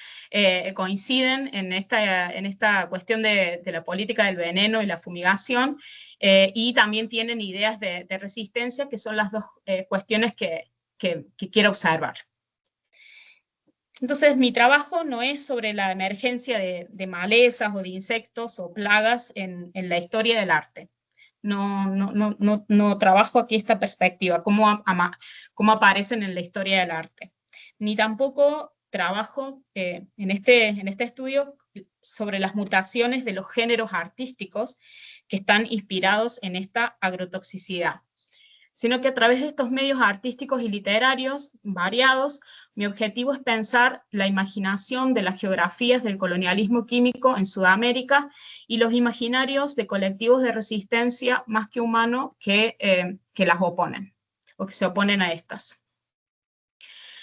coinciden en esta cuestión de la política del veneno y la fumigación, y también tienen ideas de resistencia, que son las dos cuestiones que quiero observar. Entonces, mi trabajo no es sobre la emergencia de malezas o de insectos o plagas en la historia del arte. No trabajo aquí esta perspectiva, cómo aparecen en la historia del arte. Ni tampoco trabajo en este estudio sobre las mutaciones de los géneros artísticos que están inspirados en esta agrotoxicidad. sino que a través de estos medios artísticos y literarios variados, mi objetivo es pensar la imaginación de las geografías del colonialismo químico en Sudamérica y los imaginarios de colectivos de resistencia más que humanos que las oponen, o que se oponen a estas.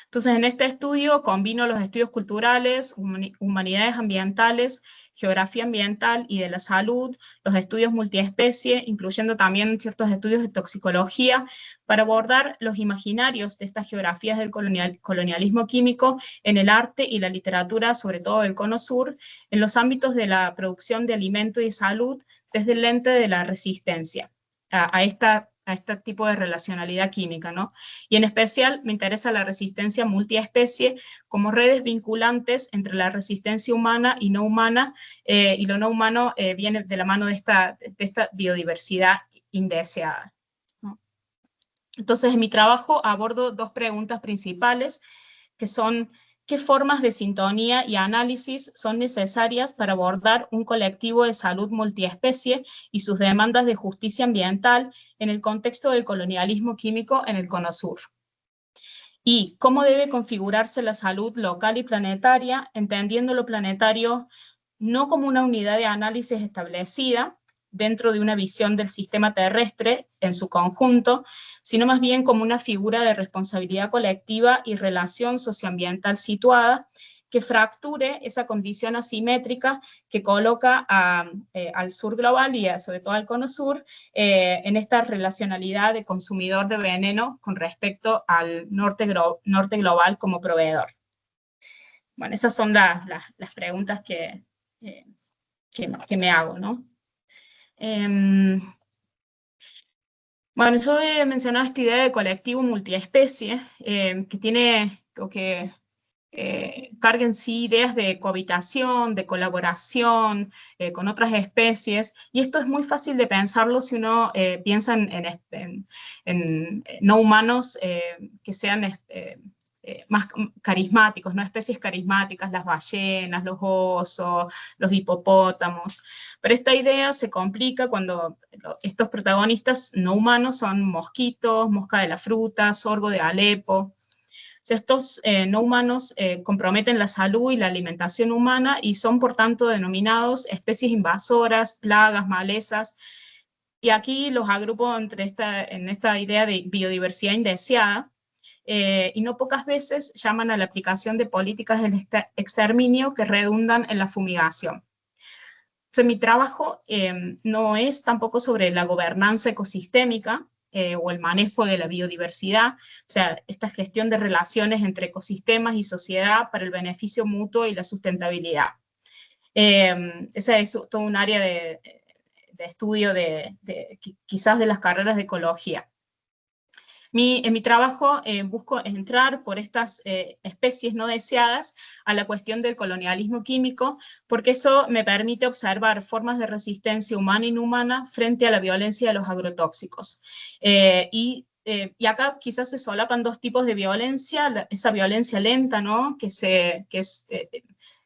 Entonces, en este estudio combino los estudios culturales, humanidades ambientales, geografía ambiental y de la salud, los estudios multiespecie, incluyendo también ciertos estudios de toxicología, para abordar los imaginarios de estas geografías del colonialismo químico en el arte y la literatura, sobre todo del Cono Sur, en los ámbitos de la producción de alimento y salud, desde el lente de la resistencia a este tipo de relacionalidad química, ¿no? Y en especial me interesa la resistencia multiespecie como redes vinculantes entre la resistencia humana y no humana, y lo no humano viene de la mano de esta biodiversidad indeseada, ¿no? Entonces, en mi trabajo abordo dos preguntas principales, que son: ¿qué formas de sintonía y análisis son necesarias para abordar un colectivo de salud multiespecie y sus demandas de justicia ambiental en el contexto del colonialismo químico en el Cono Sur? ¿Y cómo debe configurarse la salud local y planetaria, entendiendo lo planetario no como una unidad de análisis establecida dentro de una visión del sistema terrestre en su conjunto, sino más bien como una figura de responsabilidad colectiva y relación socioambiental situada que fracture esa condición asimétrica que coloca al sur global y sobre todo al Cono Sur en esta relacionalidad de consumidor de veneno con respecto al norte global como proveedor? Bueno, esas son las preguntas que me hago, ¿no? Bueno, yo he mencionado esta idea de colectivo multiespecie, que tiene, o que carga en sí ideas de cohabitación, de colaboración con otras especies, y esto es muy fácil de pensarlo si uno piensa en no humanos que sean más carismáticos, ¿no? Especies carismáticas, las ballenas, los osos, los hipopótamos. Pero esta idea se complica cuando estos protagonistas no humanos son mosquitos, mosca de la fruta, sorgo de Alepo. Estos no humanos comprometen la salud y la alimentación humana y son, por tanto, denominados especies invasoras, plagas, malezas. Y aquí los agrupo en esta idea de biodiversidad indeseada, y no pocas veces llaman a la aplicación de políticas del exterminio que redundan en la fumigación. Entonces, mi trabajo no es tampoco sobre la gobernanza ecosistémica o el manejo de la biodiversidad, o sea, esta gestión de relaciones entre ecosistemas y sociedad para el beneficio mutuo y la sustentabilidad. Esa es todo un área de estudio quizás de las carreras de ecología. En mi trabajo busco entrar por estas especies no deseadas a la cuestión del colonialismo químico, porque eso me permite observar formas de resistencia humana e inhumana frente a la violencia de los agrotóxicos. Y acá quizás se solapan dos tipos de violencia: esa violencia lenta, ¿no?, que se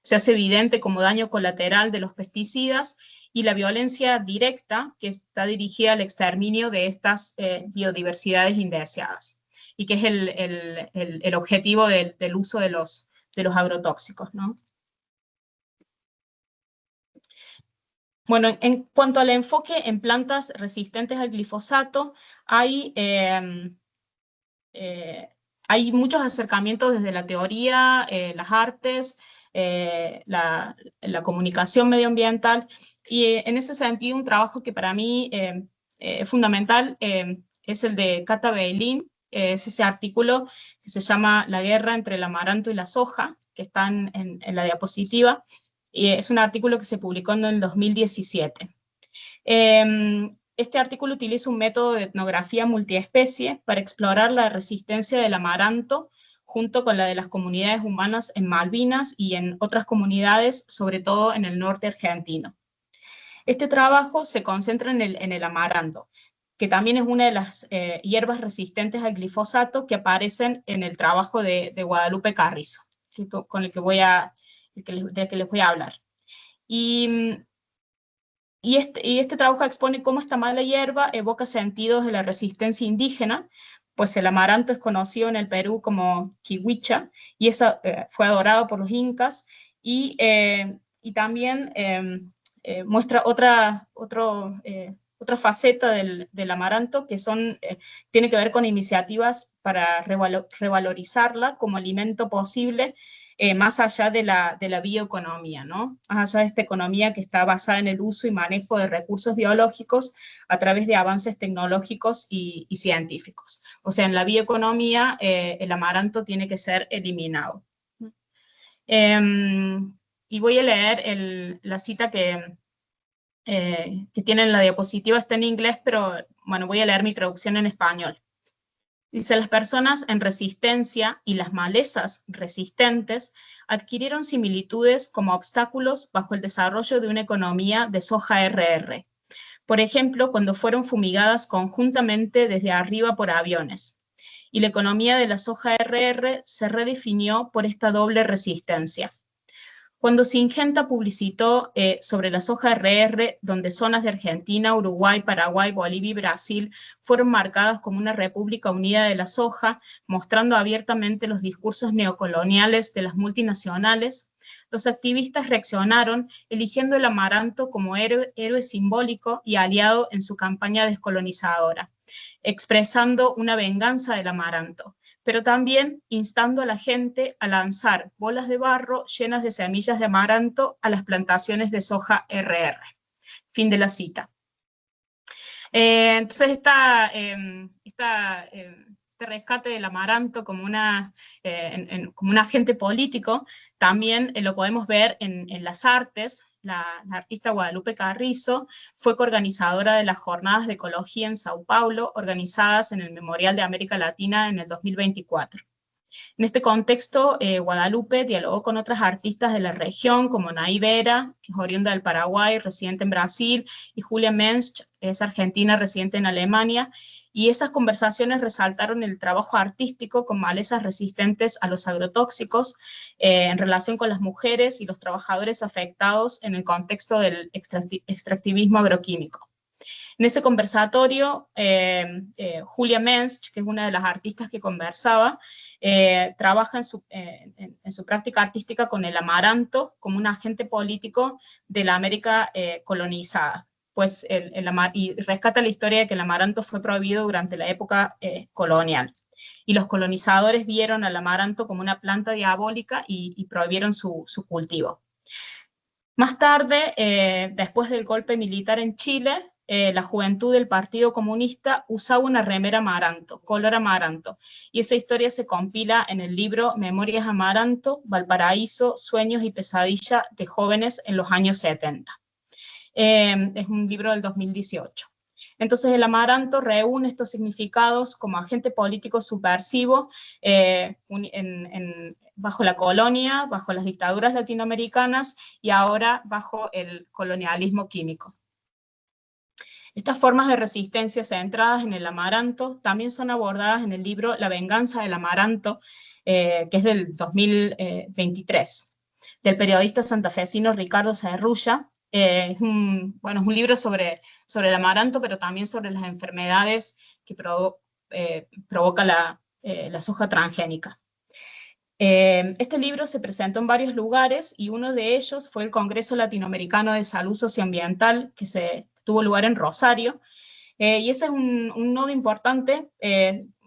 hace evidente como daño colateral de los pesticidas, y la violencia directa, que está dirigida al exterminio de estas biodiversidades indeseadas, y que es el objetivo del uso de los agrotóxicos, ¿no? Bueno, en cuanto al enfoque en plantas resistentes al glifosato, hay muchos acercamientos desde la teoría, las artes, la comunicación medioambiental, y en ese sentido un trabajo que para mí es fundamental es el de Cata Beilín. Es ese artículo que se llama La guerra entre el amaranto y la soja, que está en la diapositiva, y es un artículo que se publicó en el 2017. Este artículo utiliza un método de etnografía multiespecie para explorar la resistencia del amaranto junto con la de las comunidades humanas en Malvinas y en otras comunidades, sobre todo en el norte argentino. Este trabajo se concentra en el amaranto, que también es una de las hierbas resistentes al glifosato que aparecen en el trabajo de Guadalupe Carrizo, del que les voy a hablar. Y este trabajo expone cómo esta mala hierba evoca sentidos de la resistencia indígena, pues el amaranto es conocido en el Perú como kiwicha, y eso fue adorado por los incas, y también muestra otra faceta del amaranto, que tiene que ver con iniciativas para revalorizarla como alimento posible, más allá de la bioeconomía, ¿no? Más allá de esta economía que está basada en el uso y manejo de recursos biológicos a través de avances tecnológicos y científicos. O sea, en la bioeconomía el amaranto tiene que ser eliminado. Y voy a leer la cita que tiene en la diapositiva, está en inglés, pero bueno, voy a leer mi traducción en español. Dice: las personas en resistencia y las malezas resistentes adquirieron similitudes como obstáculos bajo el desarrollo de una economía de soja RR. Por ejemplo, cuando fueron fumigadas conjuntamente desde arriba por aviones. Y la economía de la soja RR se redefinió por esta doble resistencia. Cuando Syngenta publicitó sobre la soja RR, donde zonas de Argentina, Uruguay, Paraguay, Bolivia y Brasil fueron marcadas como una república unida de la soja, mostrando abiertamente los discursos neocoloniales de las multinacionales, los activistas reaccionaron eligiendo el amaranto como héroe simbólico y aliado en su campaña descolonizadora, expresando una venganza del amaranto, pero también instando a la gente a lanzar bolas de barro llenas de semillas de amaranto a las plantaciones de soja RR. Fin de la cita. Entonces, este rescate del amaranto como como un agente político también lo podemos ver en las artes. La artista Guadalupe Carrizo fue coorganizadora de las Jornadas de Ecología en Sao Paulo, organizadas en el Memorial de América Latina en el 2024. En este contexto, Guadalupe dialogó con otras artistas de la región, como Nay Vera, que es oriunda del Paraguay, residente en Brasil, y Julia Mensch, es argentina, residente en Alemania, y esas conversaciones resaltaron el trabajo artístico con malezas resistentes a los agrotóxicos en relación con las mujeres y los trabajadores afectados en el contexto del extractivismo agroquímico. En ese conversatorio, Julia Mensch, que es una de las artistas que conversaba, trabaja en su práctica artística con el amaranto como un agente político de la América colonizada. Pues y rescata la historia de que el amaranto fue prohibido durante la época colonial. Y los colonizadores vieron al amaranto como una planta diabólica y prohibieron su cultivo. Más tarde, después del golpe militar en Chile, la juventud del Partido Comunista usaba una remera amaranto, color amaranto, y esa historia se compila en el libro Memorias Amaranto, Valparaíso, Sueños y Pesadilla de Jóvenes en los años 70. Es un libro del 2018. Entonces el amaranto reúne estos significados como agente político subversivo bajo la colonia, bajo las dictaduras latinoamericanas y ahora bajo el colonialismo químico. Estas formas de resistencia centradas en el amaranto también son abordadas en el libro La venganza del amaranto, que es del 2023, del periodista santafesino Ricardo Serrulla. Es un libro sobre el amaranto, pero también sobre las enfermedades que provoca la soja transgénica. Este libro se presentó en varios lugares y uno de ellos fue el Congreso Latinoamericano de Salud Socioambiental, que tuvo lugar en Rosario, y ese es un nodo importante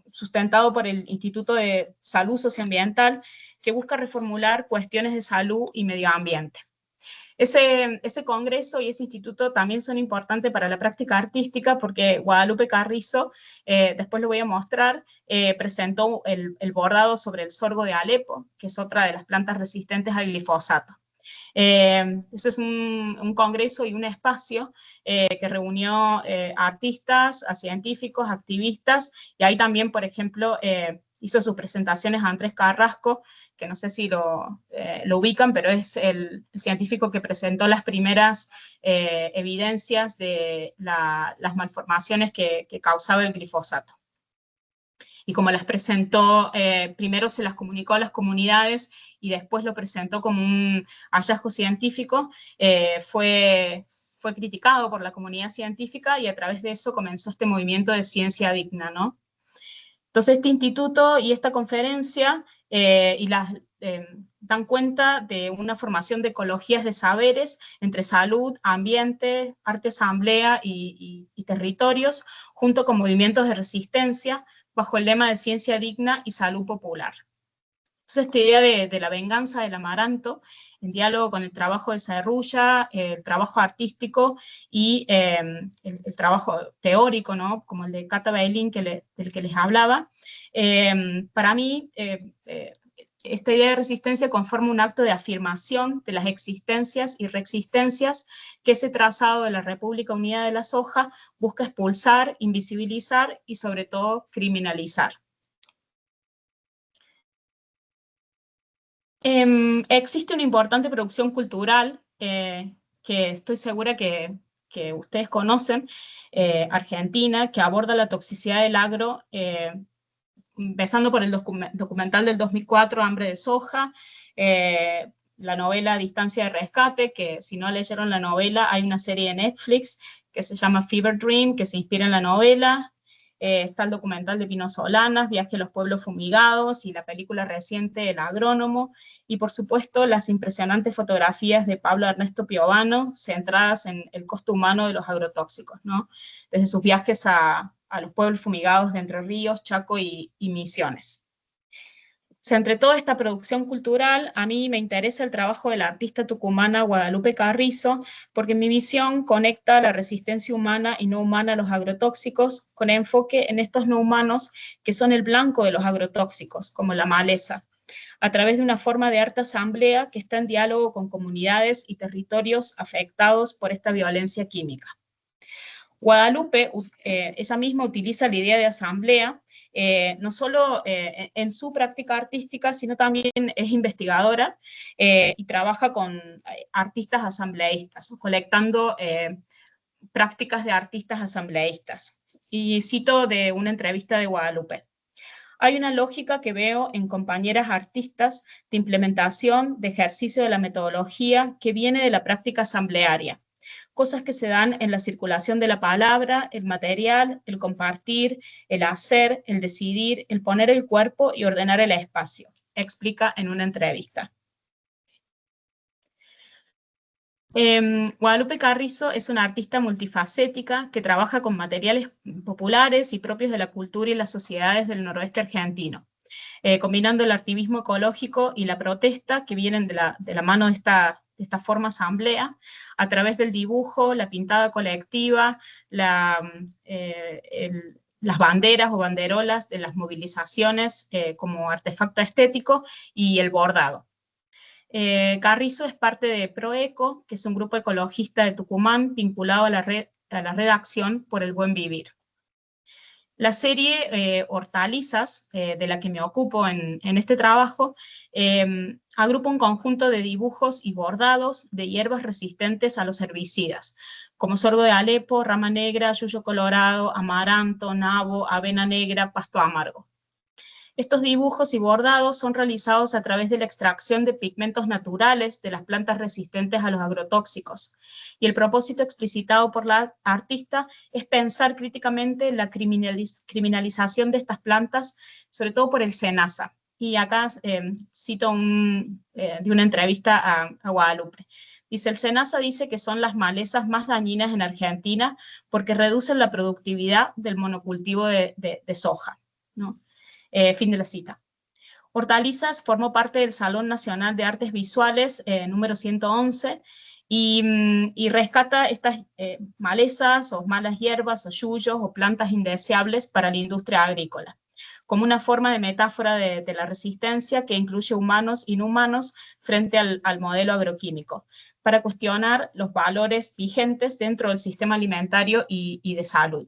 sustentado por el Instituto de Salud Socioambiental, que busca reformular cuestiones de salud y medio ambiente. Ese congreso y ese instituto también son importantes para la práctica artística porque Guadalupe Carrizo, después lo voy a mostrar, presentó el bordado sobre el sorgo de Alepo, que es otra de las plantas resistentes al glifosato. Ese es un congreso y un espacio que reunió a artistas, a científicos, activistas, y ahí también, por ejemplo, hizo sus presentaciones a Andrés Carrasco, que no sé si lo ubican, pero es el científico que presentó las primeras evidencias de las malformaciones que causaba el glifosato. Y como las presentó, primero se las comunicó a las comunidades y después lo presentó como un hallazgo científico, fue fue criticado por la comunidad científica y a través de eso comenzó este movimiento de ciencia digna, ¿no? Entonces este instituto y esta conferencia dan cuenta de una formación de ecologías de saberes entre salud, ambiente, arte asamblea y territorios, junto con movimientos de resistencia, bajo el lema de ciencia digna y salud popular. Entonces esta idea de la venganza del amaranto, en diálogo con el trabajo de Serrulla, el trabajo artístico y el trabajo teórico, ¿no? Como el de Cata Beilín, del que les hablaba, para mí esta idea de resistencia conforma un acto de afirmación de las existencias y reexistencias que ese trazado de la República Unida de la Soja busca expulsar, invisibilizar y sobre todo criminalizar. Existe una importante producción cultural que estoy segura que ustedes conocen, argentina, que aborda la toxicidad del agro, empezando por el documental del 2004, Hambre de Soja, la novela Distancia de Rescate, que si no leyeron la novela, hay una serie de Netflix que se llama Fever Dream, que se inspira en la novela. Está el documental de Pino Solanas, Viaje a los pueblos fumigados, y la película reciente El agrónomo, y por supuesto las impresionantes fotografías de Pablo Ernesto Piovano, centradas en el costo humano de los agrotóxicos, ¿no? Desde sus viajes a los pueblos fumigados de Entre Ríos, Chaco y Misiones. O sea, entre toda esta producción cultural, a mí me interesa el trabajo de la artista tucumana Guadalupe Carrizo, porque mi visión conecta la resistencia humana y no humana a los agrotóxicos, con enfoque en estos no humanos que son el blanco de los agrotóxicos, como la maleza, a través de una forma de arte asamblea que está en diálogo con comunidades y territorios afectados por esta violencia química. Guadalupe, ella misma utiliza la idea de asamblea, no solo en su práctica artística, sino también es investigadora y trabaja con artistas asambleístas, colectando prácticas de artistas asambleístas. Y cito de una entrevista de Guadalupe: hay una lógica que veo en compañeras artistas de implementación, de ejercicio de la metodología que viene de la práctica asamblearia. Cosas que se dan en la circulación de la palabra, el material, el compartir, el hacer, el decidir, el poner el cuerpo y ordenar el espacio, explica en una entrevista. Guadalupe Carrizo es una artista multifacética que trabaja con materiales populares y propios de la cultura y las sociedades del noroeste argentino, combinando el activismo ecológico y la protesta que vienen de la mano de esta forma asamblea, a través del dibujo, la pintada colectiva, las banderas o banderolas de las movilizaciones como artefacto estético y el bordado. Carrizo es parte de ProEco, que es un grupo ecologista de Tucumán vinculado a la red Acción por el Buen Vivir. La serie Hortalizas, de la que me ocupo en este trabajo, agrupa un conjunto de dibujos y bordados de hierbas resistentes a los herbicidas, como sorgo de Alepo, rama negra, yuyo colorado, amaranto, nabo, avena negra, pasto amargo. Estos dibujos y bordados son realizados a través de la extracción de pigmentos naturales de las plantas resistentes a los agrotóxicos. Y el propósito explicitado por la artista es pensar críticamente la criminalización de estas plantas, sobre todo por el SENASA. Y acá cito de una entrevista a Guadalupe. Dice: el SENASA dice que son las malezas más dañinas en Argentina porque reducen la productividad del monocultivo de soja, ¿no? Fin de la cita. Hortalizas formó parte del Salón Nacional de Artes Visuales número 111 y rescata estas malezas o malas hierbas o yuyos o plantas indeseables para la industria agrícola, como una forma de metáfora de la resistencia que incluye humanos y no humanos frente al modelo agroquímico, para cuestionar los valores vigentes dentro del sistema alimentario y de salud.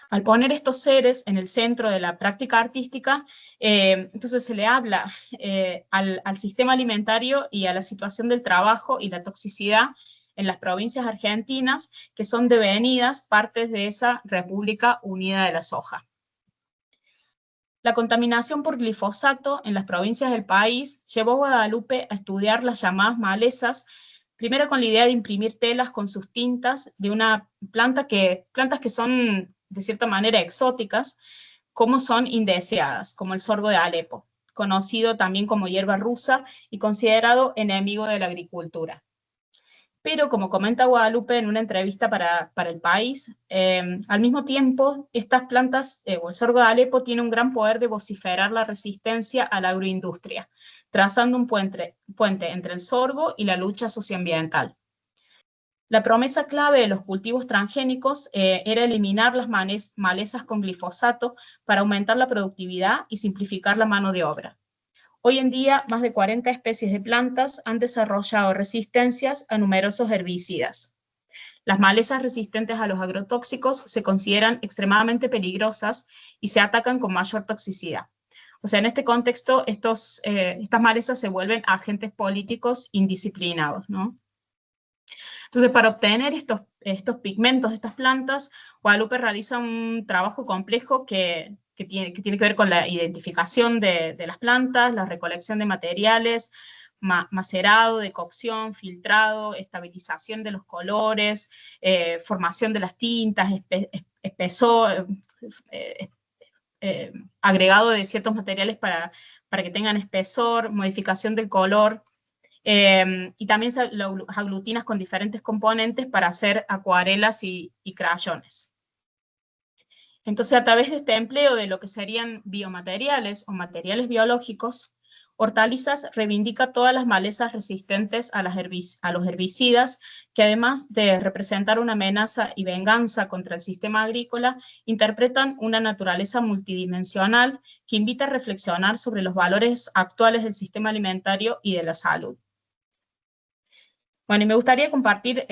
Al poner estos seres en el centro de la práctica artística, entonces se le habla al sistema alimentario y a la situación del trabajo y la toxicidad en las provincias argentinas, que son devenidas partes de esa República Unida de la Soja. La contaminación por glifosato en las provincias del país llevó a Guadalupe a estudiar las llamadas malezas primero con la idea de imprimir telas con sus tintas de una plantas que son de cierta manera exóticas, como son indeseadas, como el sorgo de Alepo, conocido también como hierba rusa y considerado enemigo de la agricultura. Pero, como comenta Guadalupe en una entrevista para El País, al mismo tiempo, estas plantas, o el sorgo de Alepo, tiene un gran poder de vociferar la resistencia a la agroindustria, trazando un puente entre el sorgo y la lucha socioambiental. La promesa clave de los cultivos transgénicos era eliminar las malezas con glifosato para aumentar la productividad y simplificar la mano de obra. Hoy en día, más de 40 especies de plantas han desarrollado resistencias a numerosos herbicidas. Las malezas resistentes a los agrotóxicos se consideran extremadamente peligrosas y se atacan con mayor toxicidad. O sea, en este contexto, estas malezas se vuelven agentes políticos indisciplinados, ¿no? Entonces, para obtener estos pigmentos de estas plantas, Guadalupe realiza un trabajo complejo que tiene que ver con la identificación de las plantas, la recolección de materiales, macerado, decocción, filtrado, estabilización de los colores, formación de las tintas, espesor, agregado de ciertos materiales para que tengan espesor, modificación del color. Y también lo aglutinas con diferentes componentes para hacer acuarelas y crayones. Entonces, a través de este empleo de lo que serían biomateriales o materiales biológicos, Hortalizas reivindica todas las malezas resistentes a los herbicidas, que además de representar una amenaza y venganza contra el sistema agrícola, interpretan una naturaleza multidimensional que invita a reflexionar sobre los valores actuales del sistema alimentario y de la salud. Bueno, y me gustaría compartir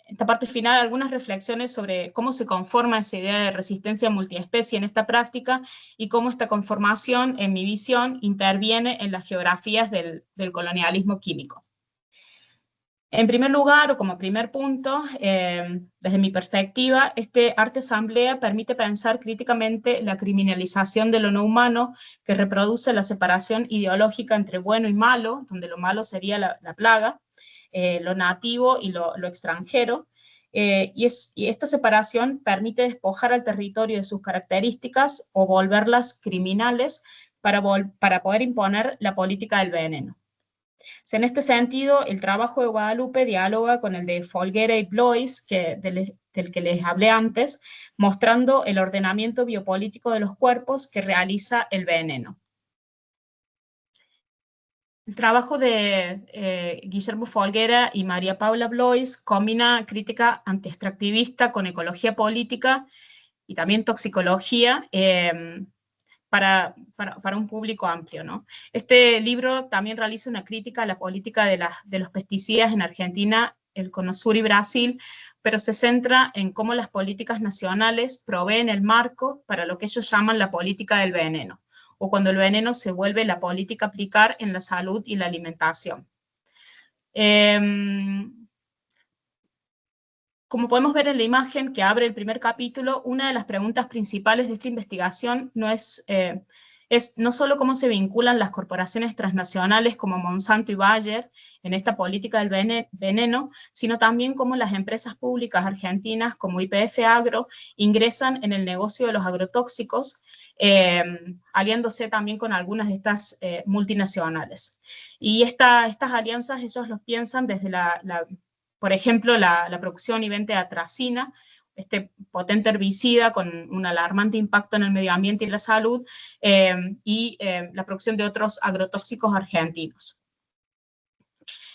esta parte final algunas reflexiones sobre cómo se conforma esa idea de resistencia multiespecie en esta práctica y cómo esta conformación, en mi visión, interviene en las geografías del colonialismo químico. En primer lugar, o como primer punto, desde mi perspectiva, este arte asamblea permite pensar críticamente la criminalización de lo no humano que reproduce la separación ideológica entre bueno y malo, donde lo malo sería la plaga, lo nativo y lo extranjero, y esta separación permite despojar al territorio de sus características o volverlas criminales para poder imponer la política del veneno. En este sentido, el trabajo de Guadalupe dialoga con el de Folguera y Blois, del que les hablé antes, mostrando el ordenamiento biopolítico de los cuerpos que realiza el veneno. El trabajo de Guillermo Folguera y María Paula Blois combina crítica antiextractivista con ecología política y también toxicología para un público amplio, ¿no? Este libro también realiza una crítica a la política de los pesticidas en Argentina, el Cono Sur y Brasil, pero se centra en cómo las políticas nacionales proveen el marco para lo que ellos llaman la política del veneno, o cuando el veneno se vuelve la política a aplicar en la salud y la alimentación. Como podemos ver en la imagen que abre el primer capítulo, una de las preguntas principales de esta investigación es no solo cómo se vinculan las corporaciones transnacionales como Monsanto y Bayer en esta política del veneno, sino también cómo las empresas públicas argentinas como YPF Agro ingresan en el negocio de los agrotóxicos, aliándose también con algunas de estas multinacionales. Y estas alianzas ellos los piensan desde por ejemplo, la producción y venta de atracina, este potente herbicida con un alarmante impacto en el medio ambiente y la salud, y la producción de otros agrotóxicos argentinos.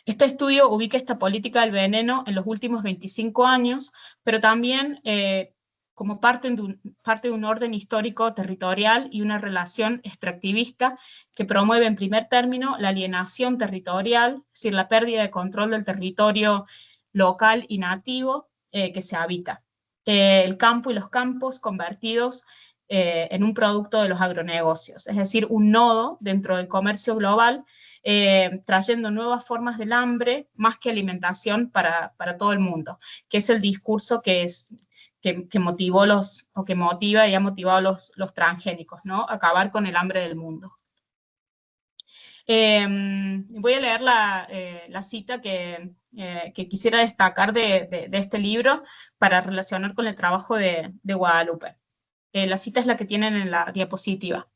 Este estudio ubica esta política del veneno en los últimos 25 años, pero también como parte de un orden histórico territorial y una relación extractivista que promueve en primer término la alienación territorial, es decir, la pérdida de control del territorio local y nativo que se habita. El campo y los campos convertidos en un producto de los agronegocios, es decir, un nodo dentro del comercio global, trayendo nuevas formas del hambre más que alimentación para todo el mundo, que es el discurso que motivó que motiva y ha motivado los transgénicos, ¿no? Acabar con el hambre del mundo. Voy a leer la cita que quisiera destacar de este libro para relacionar con el trabajo de Guadalupe. La cita es la que tienen en la diapositiva.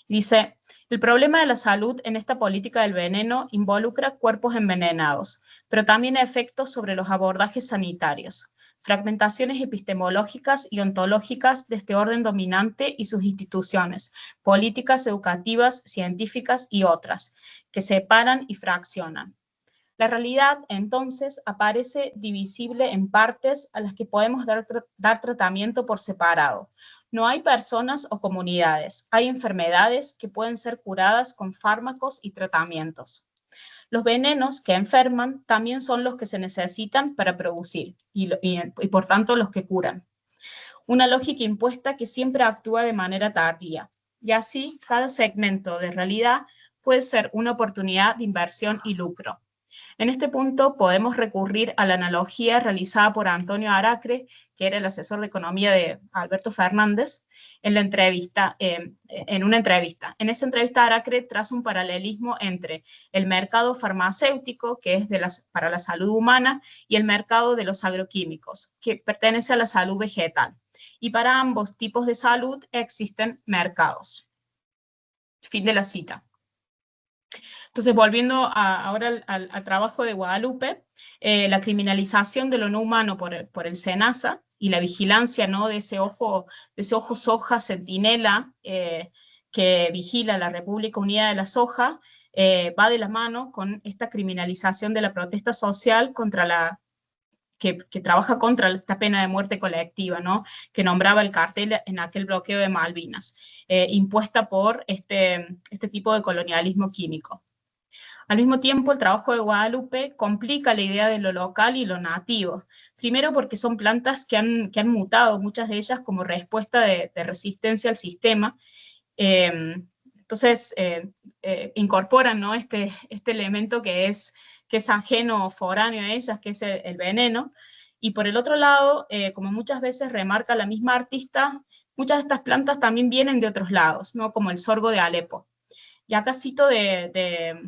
Dice: el problema de la salud en esta política del veneno involucra cuerpos envenenados, pero también efectos sobre los abordajes sanitarios, fragmentaciones epistemológicas y ontológicas de este orden dominante y sus instituciones, políticas, educativas, científicas y otras, que separan y fraccionan. La realidad, entonces, aparece divisible en partes a las que podemos dar tratamiento por separado. No hay personas o comunidades, hay enfermedades que pueden ser curadas con fármacos y tratamientos. Los venenos que enferman también son los que se necesitan para producir y por tanto los que curan. Una lógica impuesta que siempre actúa de manera tardía. Y así, cada segmento de realidad puede ser una oportunidad de inversión y lucro. En este punto podemos recurrir a la analogía realizada por Antonio Aracre, que era el asesor de economía de Alberto Fernández, en una entrevista. En esa entrevista Aracre traza un paralelismo entre el mercado farmacéutico, que es para la salud humana, y el mercado de los agroquímicos, que pertenece a la salud vegetal. Y para ambos tipos de salud existen mercados. Fin de la cita. Entonces, volviendo ahora al trabajo de Guadalupe, la criminalización de lo no humano por el SENASA y la vigilancia, ¿no?, de ese ojo soja centinela que vigila la República Unida de la Soja, va de la mano con esta criminalización de la protesta social que trabaja contra esta pena de muerte colectiva, ¿no?, que nombraba el cartel en aquel bloqueo de Malvinas, impuesta por este tipo de colonialismo químico. Al mismo tiempo, el trabajo de Guadalupe complica la idea de lo local y lo nativo. Primero porque son plantas que han mutado, muchas de ellas como respuesta de resistencia al sistema. Entonces, incorporan, ¿no?, este elemento que es ajeno o foráneo a ellas, que es el veneno. Y por el otro lado, como muchas veces remarca la misma artista, muchas de estas plantas también vienen de otros lados, ¿no?, como el sorgo de Alepo. Y acá cito de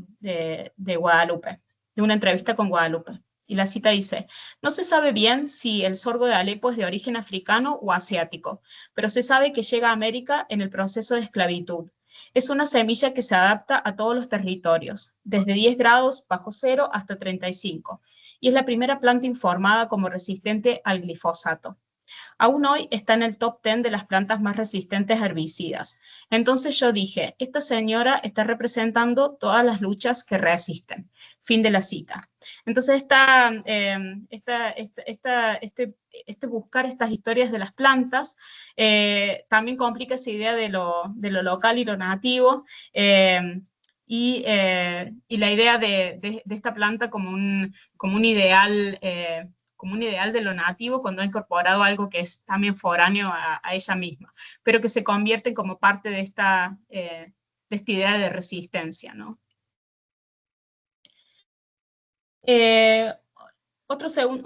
Guadalupe, de una entrevista con Guadalupe. Y la cita dice: no se sabe bien si el sorgo de Alepo es de origen africano o asiático, pero se sabe que llega a América en el proceso de esclavitud. Es una semilla que se adapta a todos los territorios, desde 10 grados bajo cero hasta 35, y es la primera planta informada como resistente al glifosato. Aún hoy está en el top 10 de las plantas más resistentes a herbicidas. Entonces yo dije: esta señora está representando todas las luchas que resisten. Fin de la cita. Entonces buscar estas historias de las plantas también complica esa idea de lo local y lo nativo, y la idea de esta planta como un ideal, como un ideal de lo nativo, cuando ha incorporado algo que es también foráneo a ella misma, pero que se convierte como parte de esta idea de resistencia, ¿no?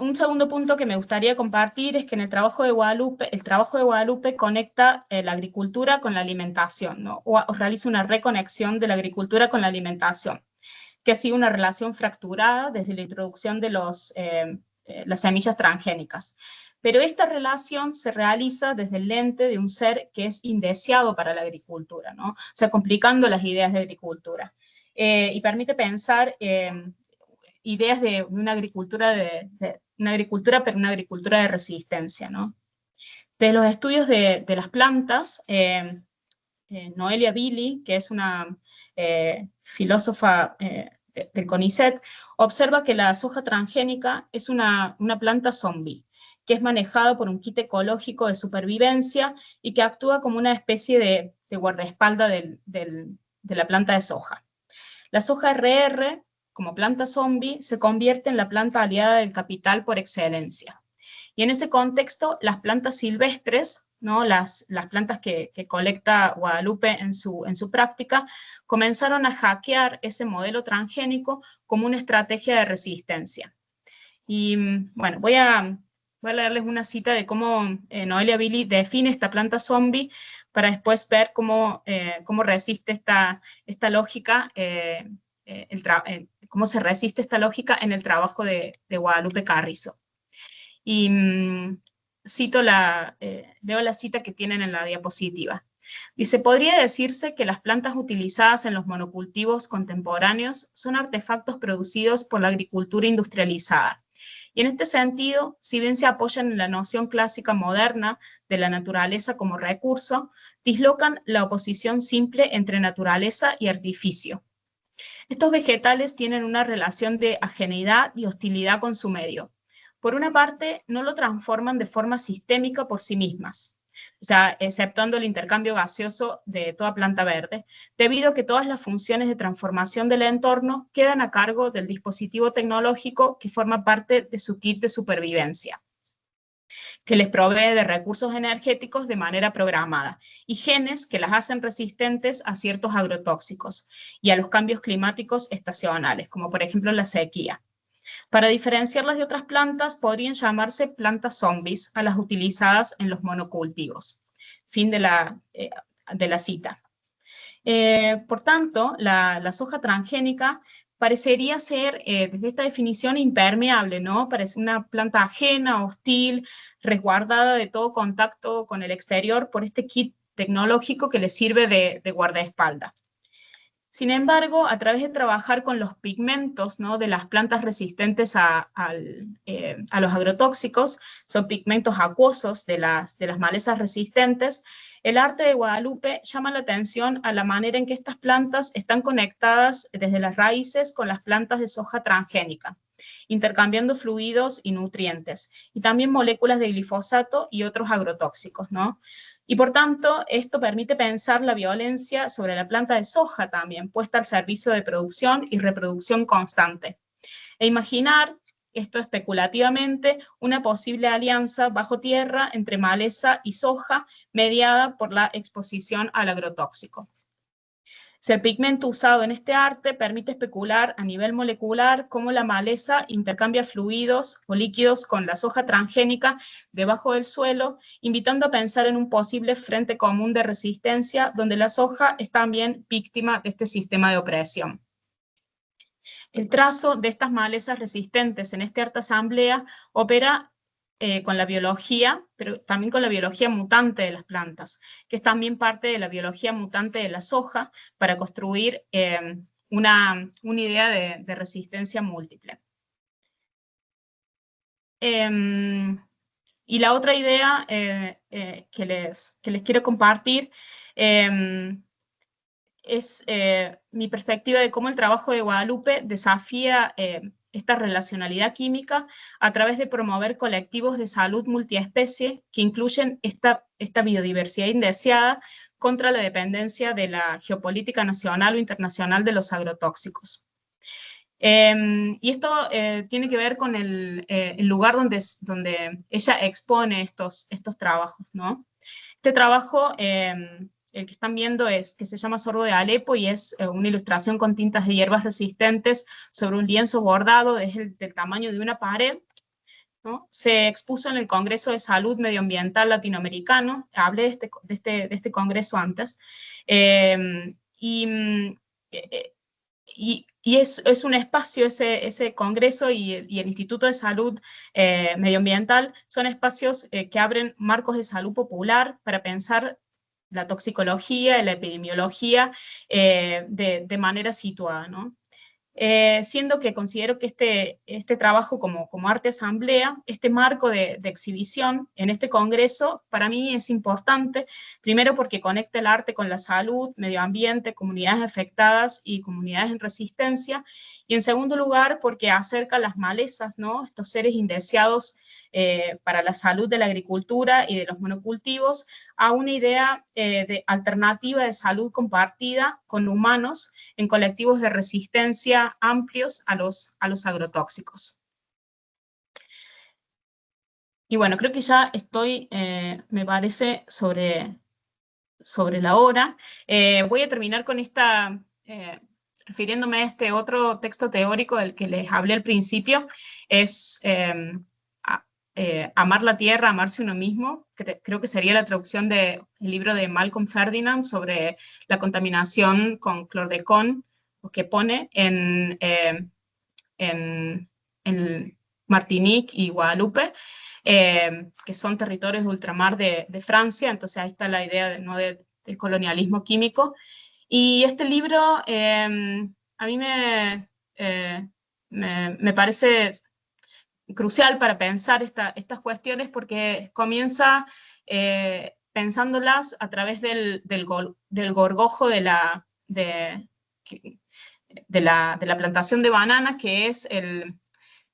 Un segundo punto que me gustaría compartir es que en el trabajo de Guadalupe conecta la agricultura con la alimentación, ¿no?, o realiza una reconexión de la agricultura con la alimentación, que ha sido una relación fracturada desde la introducción de las semillas transgénicas. Pero esta relación se realiza desde el lente de un ser que es indeseado para la agricultura, ¿no?, o sea, complicando las ideas de agricultura. Y permite pensar ideas de una agricultura, pero una agricultura de resistencia, ¿no? De los estudios de las plantas, Noelia Billy, que es una filósofa del CONICET, observa que la soja transgénica es una planta zombie, que es manejada por un kit ecológico de supervivencia y que actúa como una especie de guardaespaldas de la planta de soja. La soja RR, como planta zombie, se convierte en la planta aliada del capital por excelencia. Y en ese contexto, las plantas silvestres, ¿no?, las plantas que colecta Guadalupe en su práctica, comenzaron a hackear ese modelo transgénico como una estrategia de resistencia. Y bueno, voy a leerles una cita de cómo Noelia Billy define esta planta zombie para después ver cómo resiste esta lógica cómo se resiste esta lógica en el trabajo de Guadalupe Carrizo. Y leo la cita que tienen en la diapositiva. Dice, podría decirse que las plantas utilizadas en los monocultivos contemporáneos son artefactos producidos por la agricultura industrializada. Y en este sentido, si bien se apoyan en la noción clásica moderna de la naturaleza como recurso, dislocan la oposición simple entre naturaleza y artificio. Estos vegetales tienen una relación de ajeneidad y hostilidad con su medio. Por una parte, no lo transforman de forma sistémica por sí mismas, o sea, exceptuando el intercambio gaseoso de toda planta verde, debido a que todas las funciones de transformación del entorno quedan a cargo del dispositivo tecnológico que forma parte de su kit de supervivencia, que les provee de recursos energéticos de manera programada y genes que las hacen resistentes a ciertos agrotóxicos y a los cambios climáticos estacionales, como por ejemplo la sequía. Para diferenciarlas de otras plantas, podrían llamarse plantas zombies a las utilizadas en los monocultivos. Fin de la cita. Por tanto, la soja transgénica parecería ser, desde esta definición, impermeable, ¿no? Parece una planta ajena, hostil, resguardada de todo contacto con el exterior por este kit tecnológico que le sirve de guardaespaldas. Sin embargo, a través de trabajar con los pigmentos, ¿no?, de las plantas resistentes a los agrotóxicos, son pigmentos acuosos de las malezas resistentes, el arte de Guadalupe llama la atención a la manera en que estas plantas están conectadas desde las raíces con las plantas de soja transgénica, intercambiando fluidos y nutrientes, y también moléculas de glifosato y otros agrotóxicos, ¿no? Y por tanto, esto permite pensar la violencia sobre la planta de soja también, puesta al servicio de producción y reproducción constante. E imaginar, esto especulativamente, una posible alianza bajo tierra entre maleza y soja mediada por la exposición al agrotóxico. Si el pigmento usado en este arte permite especular a nivel molecular cómo la maleza intercambia fluidos o líquidos con la soja transgénica debajo del suelo, invitando a pensar en un posible frente común de resistencia donde la soja es también víctima de este sistema de opresión. El trazo de estas malezas resistentes en este arte asamblea opera con la biología, pero también con la biología mutante de las plantas, que es también parte de la biología mutante de la soja para construir una idea de resistencia múltiple. Y la otra idea que les quiero compartir es mi perspectiva de cómo el trabajo de Guadalupe desafía esta relacionalidad química a través de promover colectivos de salud multiespecie que incluyen esta biodiversidad indeseada contra la dependencia de la geopolítica nacional o internacional de los agrotóxicos. Y esto tiene que ver con el lugar donde ella expone estos trabajos, ¿no? Este trabajo, el que están viendo, que se llama Sorbo de Alepo, y es una ilustración con tintas de hierbas resistentes sobre un lienzo bordado del tamaño de una pared, ¿no? Se expuso en el Congreso de Salud Medioambiental Latinoamericano, hablé de este congreso antes, y es un espacio, ese congreso y el Instituto de Salud Medioambiental son espacios que abren marcos de salud popular para pensar la toxicología y la epidemiología de manera situada, ¿no? Siendo que considero que este trabajo como arte asamblea, este marco de exhibición en este congreso, para mí es importante, primero porque conecta el arte con la salud, medio ambiente, comunidades afectadas y comunidades en resistencia, y en segundo lugar porque acerca las malezas, ¿no?, estos seres indeseados para la salud de la agricultura y de los monocultivos, a una idea de alternativa de salud compartida con humanos en colectivos de resistencia amplios a los agrotóxicos. Y bueno, creo que ya estoy, me parece, sobre la hora. Voy a terminar con refiriéndome a este otro texto teórico del que les hablé al principio, es Amar la tierra, amarse uno mismo. Creo que sería la traducción del libro de Malcolm Ferdinand sobre la contaminación con clordecón o que pone en Martinique y Guadalupe, que son territorios de ultramar de Francia. Entonces ahí está la idea ¿no? del colonialismo químico. Y este libro a mí me parece crucial para pensar estas cuestiones, porque comienza pensándolas a través del gorgojo de la plantación de banana, que es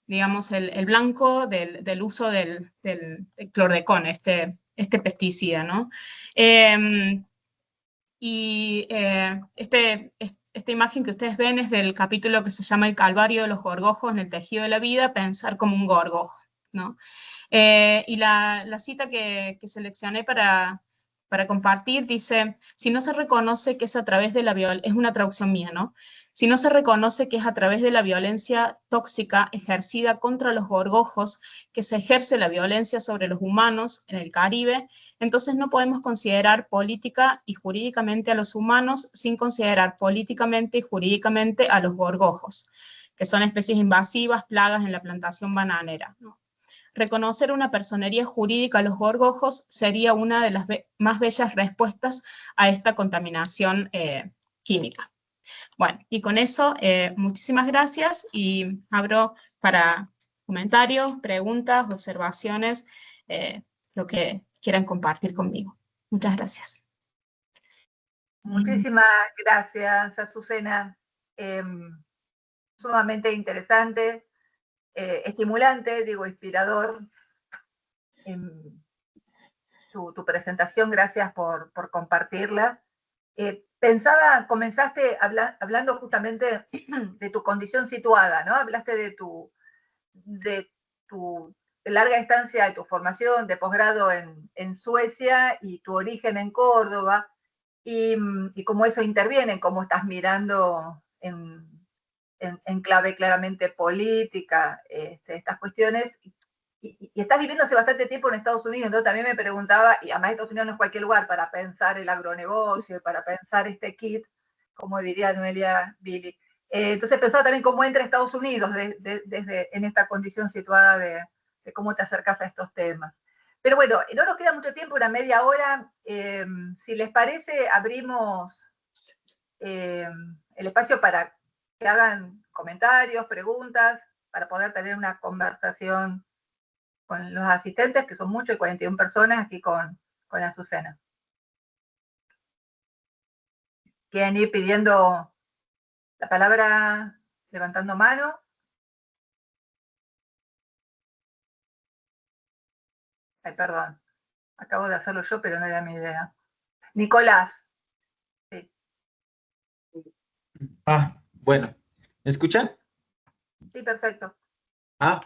digamos, el blanco del uso del clordecón, este pesticida, ¿no? Esta imagen que ustedes ven es del capítulo que se llama El Calvario de los Gorgojos en el tejido de la vida, pensar como un gorgojo, ¿no? Y la cita que seleccioné para compartir dice: si no se reconoce que es a través de la violencia, es una traducción mía, ¿no? Si no se reconoce que es a través de la violencia tóxica ejercida contra los gorgojos que se ejerce la violencia sobre los humanos en el Caribe, entonces no podemos considerar política y jurídicamente a los humanos sin considerar políticamente y jurídicamente a los gorgojos, que son especies invasivas, plagas en la plantación bananera, ¿no? Reconocer una personería jurídica a los gorgojos sería una de las más bellas respuestas a esta contaminación química. Bueno, y con eso, muchísimas gracias y abro para comentarios, preguntas, observaciones, lo que quieran compartir conmigo. Muchas gracias.
Muchísimas gracias, Azucena. Sumamente interesante, estimulante, digo, inspirador. Tu presentación, gracias por compartirla. Pensaba, comenzaste hablando justamente de tu condición situada, ¿no? Hablaste de tu larga estancia, de tu formación de posgrado en Suecia y tu origen en Córdoba, y cómo eso interviene, cómo estás mirando en clave claramente política estas cuestiones. Y estás viviendo hace bastante tiempo en Estados Unidos, entonces también me preguntaba, y además Estados Unidos no es cualquier lugar para pensar el agronegocio, para pensar este kit, como diría Noelia Billy. Entonces pensaba también cómo entra Estados Unidos desde en esta condición situada de cómo te acercas a estos temas. Pero bueno, no nos queda mucho tiempo, una media hora. Si les parece, abrimos el espacio para que hagan comentarios, preguntas, para poder tener una conversación con los asistentes, que son muchos, 41 personas, aquí con Azucena. ¿Quieren ir pidiendo la palabra levantando mano? Ay, perdón. Acabo de hacerlo yo, pero no era mi idea. Nicolás. Sí.
Bueno. ¿Me escuchan?
Sí, perfecto.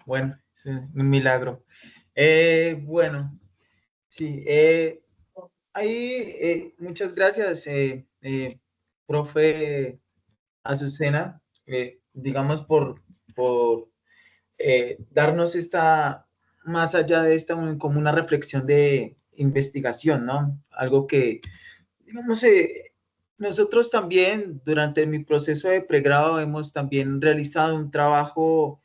Bueno, es un milagro. Bueno, sí. Ahí, muchas gracias, profe Azucena, digamos, por darnos más allá de esta, como una reflexión de investigación, ¿no? Algo que, digamos, nosotros también, durante mi proceso de pregrado, hemos también realizado un trabajo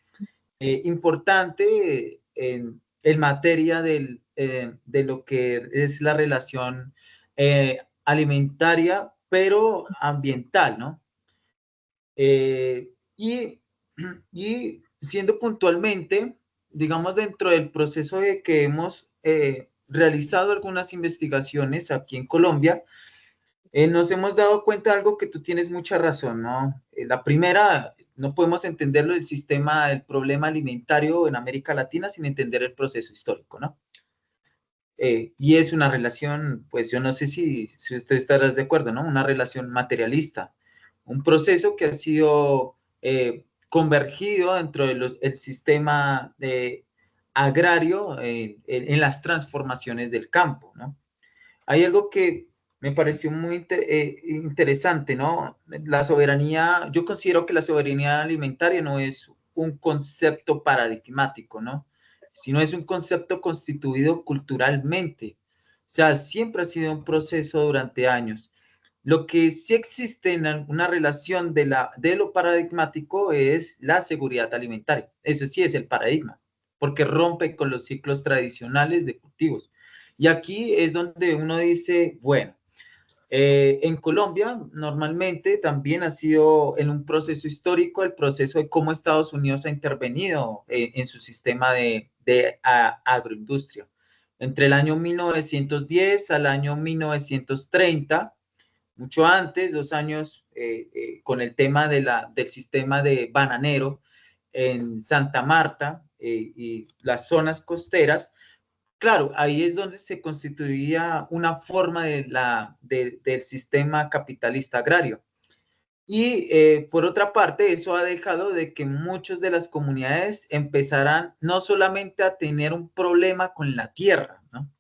importante en materia de lo que es la relación alimentaria, pero ambiental, ¿no? Y siendo puntualmente, digamos, dentro del proceso de que hemos realizado algunas investigaciones aquí en Colombia, nos hemos dado cuenta de algo que tú tienes mucha razón, ¿no? La primera, no podemos entenderlo el sistema, el problema alimentario en América Latina sin entender el proceso histórico, ¿no? Y es una relación, pues yo no sé si usted estará de acuerdo, ¿no? Una relación materialista, un proceso que ha sido convergido dentro del sistema agrario en las transformaciones del campo, ¿no? Hay algo que me pareció muy interesante, ¿no? La soberanía, yo considero que la soberanía alimentaria no es un concepto paradigmático, ¿no? Sino es un concepto constituido culturalmente. O sea, siempre ha sido un proceso durante años. Lo que sí existe en una relación de lo paradigmático es la seguridad alimentaria. Ese sí es el paradigma, porque rompe con los ciclos tradicionales de cultivos. Y aquí es donde uno dice, bueno, en Colombia normalmente también ha sido en un proceso histórico el proceso de cómo Estados Unidos ha intervenido en su sistema de agroindustria. Entre el año 1910 al año 1930, mucho antes, 2 años, con el tema del sistema de bananero en Santa Marta y las zonas costeras. Claro, ahí es donde se constituía una forma del sistema capitalista agrario. Y por otra parte, eso ha dejado de que muchas de las comunidades empezaran no solamente a tener un problema con la tierra, ¿no?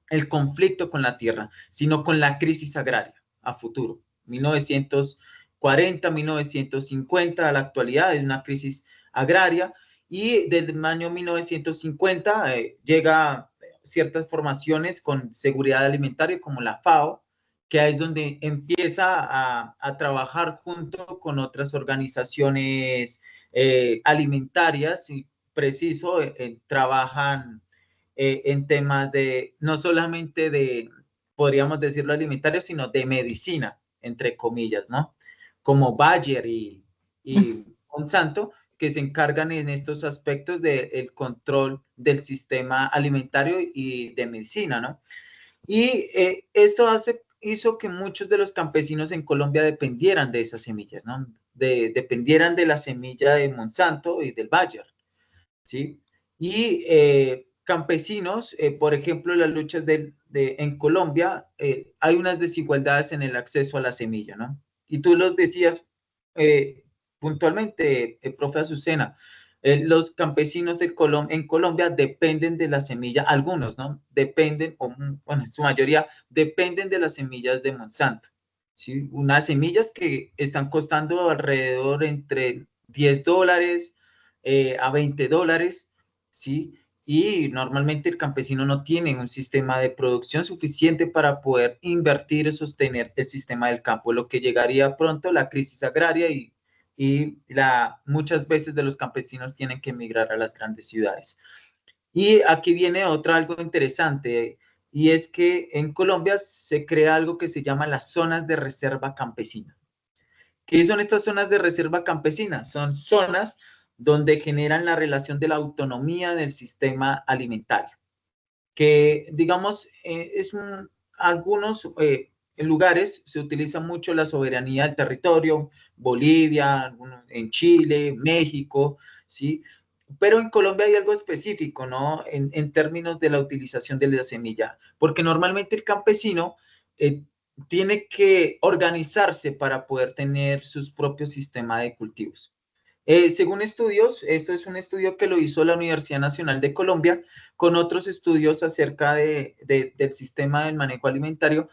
El conflicto con la tierra, sino con la crisis agraria a futuro. 1940, 1950, a la actualidad es una crisis agraria, y desde el año 1950 llega ciertas formaciones con seguridad alimentaria como la FAO, que es donde empieza a trabajar junto con otras organizaciones alimentarias y preciso, trabajan en temas de, no solamente de, podríamos decirlo, alimentario, sino de medicina, entre comillas, ¿no? Como Bayer y Monsanto, que se encargan en estos aspectos del control del sistema alimentario y de medicina, ¿no? Y esto hizo que muchos de los campesinos en Colombia dependieran de esas semillas, ¿no? Dependieran de la semilla de Monsanto y del Bayer, ¿sí? Y campesinos, por ejemplo, las luchas en Colombia, hay unas desigualdades en el acceso a la semilla, ¿no? Y tú los decías puntualmente, profe Azucena, los campesinos en Colombia dependen de la semilla, algunos, ¿no? Dependen, o bueno, en su mayoría, dependen de las semillas de Monsanto, ¿sí? Unas semillas que están costando alrededor entre $10 a $20, ¿sí? Y normalmente el campesino no tiene un sistema de producción suficiente para poder invertir y sostener el sistema del campo, lo que llegaría pronto la crisis agraria y muchas veces de los campesinos tienen que emigrar a las grandes ciudades. Y aquí viene algo interesante, y es que en Colombia se crea algo que se llama las zonas de reserva campesina. ¿Qué son estas zonas de reserva campesina? Son zonas donde generan la relación de la autonomía del sistema alimentario, que digamos, algunos lugares se utiliza mucho la soberanía del territorio, Bolivia, en Chile, México, ¿sí? Pero en Colombia hay algo específico, ¿no? En términos de la utilización de la semilla, porque normalmente el campesino tiene que organizarse para poder tener sus propios sistemas de cultivos. Según estudios, esto es un estudio que lo hizo la Universidad Nacional de Colombia con otros estudios acerca del sistema del manejo alimentario.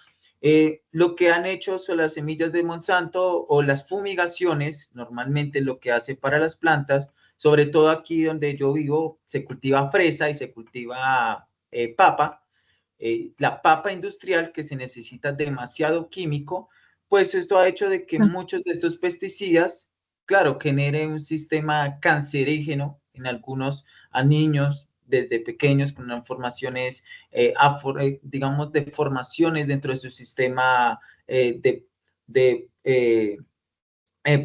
Lo que han hecho son las semillas de Monsanto o las fumigaciones, normalmente lo que hace para las plantas, sobre todo aquí donde yo vivo, se cultiva fresa y se cultiva papa. La papa industrial, que se necesita demasiado químico, pues esto ha hecho de que muchos de estos pesticidas, claro, generen un sistema cancerígeno en algunos a niños desde pequeños con formaciones, digamos, deformaciones dentro de su sistema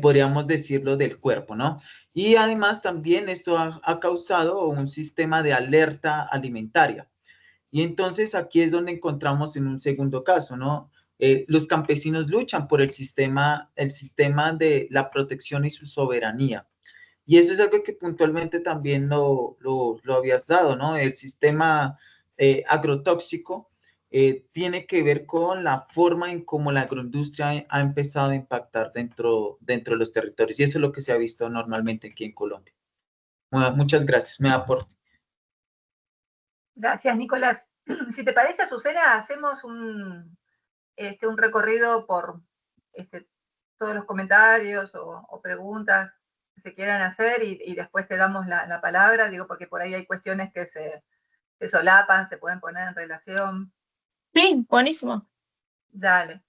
podríamos decirlo, del cuerpo, ¿no? Y además también esto ha causado un sistema de alerta alimentaria. Y entonces aquí es donde encontramos en un segundo caso, ¿no? Los campesinos luchan por el sistema de la protección y su soberanía. Y eso es algo que puntualmente también lo habías dado, ¿no? El sistema agrotóxico tiene que ver con la forma en cómo la agroindustria ha empezado a impactar dentro de los territorios. Y eso es lo que se ha visto normalmente aquí en Colombia. Bueno, muchas gracias. Me aporto.
Gracias, Nicolás. Si te parece, Azucena, hacemos un recorrido por todos los comentarios o preguntas que se quieran hacer y después te damos la palabra, digo, porque por ahí hay cuestiones que se solapan, se pueden poner en relación.
Sí, buenísimo.
Dale.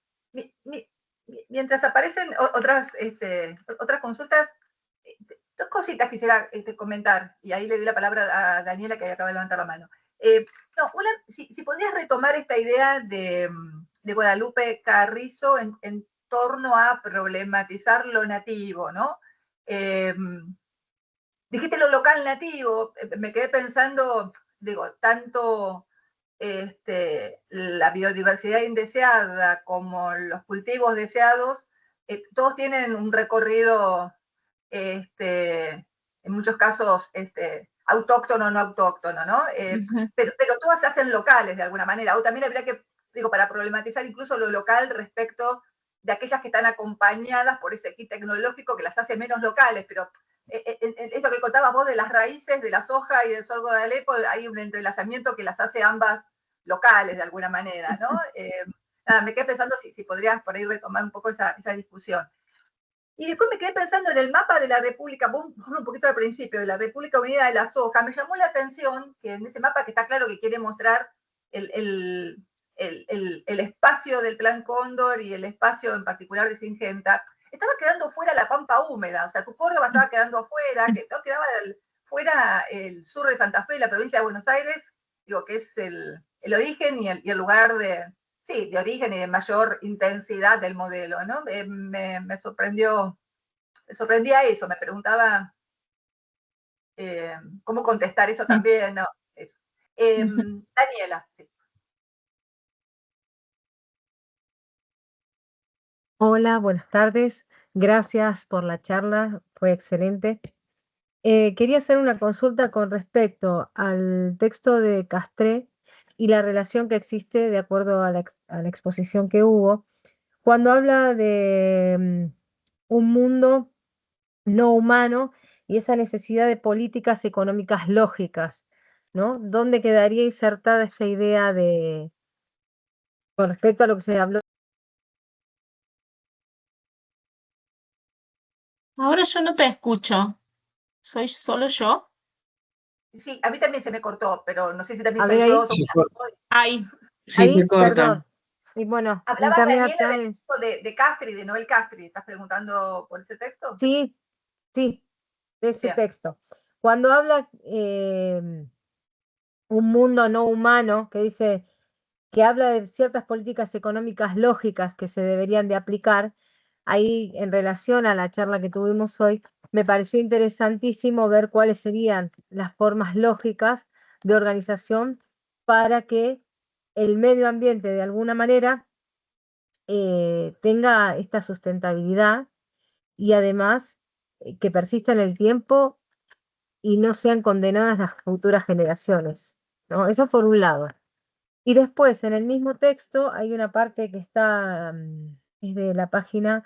mientras aparecen otras consultas, dos cositas quisiera comentar, y ahí le doy la palabra a Daniela, que acaba de levantar la mano. Si podrías retomar esta idea de Guadalupe Carrizo en torno a problematizar lo nativo, ¿no? Dijiste lo local nativo, me quedé pensando, digo, tanto la biodiversidad indeseada como los cultivos deseados, todos tienen un recorrido, en muchos casos, autóctono o no autóctono, ¿no? Pero todas se hacen locales de alguna manera. O también habría que, digo, para problematizar incluso lo local respecto de aquellas que están acompañadas por ese kit tecnológico que las hace menos locales, pero eso que contabas vos de las raíces, de la soja y del sorgo de Alepo, hay un entrelazamiento que las hace ambas locales de alguna manera, ¿no? Nada, me quedé pensando si podrías por ahí retomar un poco esa discusión. Y después me quedé pensando en el mapa de la República, un poquito al principio, de la República Unida de la Soja. Me llamó la atención que en ese mapa, que está claro que quiere mostrar el espacio del Plan Cóndor y el espacio en particular de Singenta, estaba quedando fuera la pampa húmeda, o sea, tu Córdoba estaba quedando afuera, quedaba fuera el sur de Santa Fe, la provincia de Buenos Aires, digo, que es el origen y el lugar de origen y de mayor intensidad del modelo, ¿no? Me sorprendía eso, me preguntaba cómo contestar eso también, ¿no? Eso. Daniela, sí.
Hola, buenas tardes. Gracias por la charla, fue excelente. Quería hacer una consulta con respecto al texto de Castré y la relación que existe de acuerdo a la exposición que hubo, cuando habla de un mundo no humano y esa necesidad de políticas económicas lógicas, ¿no? ¿Dónde quedaría insertada esta idea con respecto a lo que se habló?
Ahora yo no te escucho. ¿Soy solo yo?
Sí, a mí también se me cortó, pero no sé si también
A
soy
ver
yo.
Ahí.
Sí,
Ahí,
se corta.
perdón. Y bueno,
Hablaba
internet
Daniela
acá
del
es...
texto de Castri, de Noel Castri. ¿Estás preguntando por ese texto?
Sí, sí, de ese
Bien.
texto. Cuando habla un mundo no humano, que dice que habla de ciertas políticas económicas lógicas que se deberían de aplicar, ahí en relación a la charla que tuvimos hoy, me pareció interesantísimo ver cuáles serían las formas lógicas de organización para que el medio ambiente de alguna manera tenga esta sustentabilidad y además que persista en el tiempo y no sean condenadas las futuras generaciones, ¿no? Eso por un lado. Y después, en el mismo texto, hay una parte que está, es de la página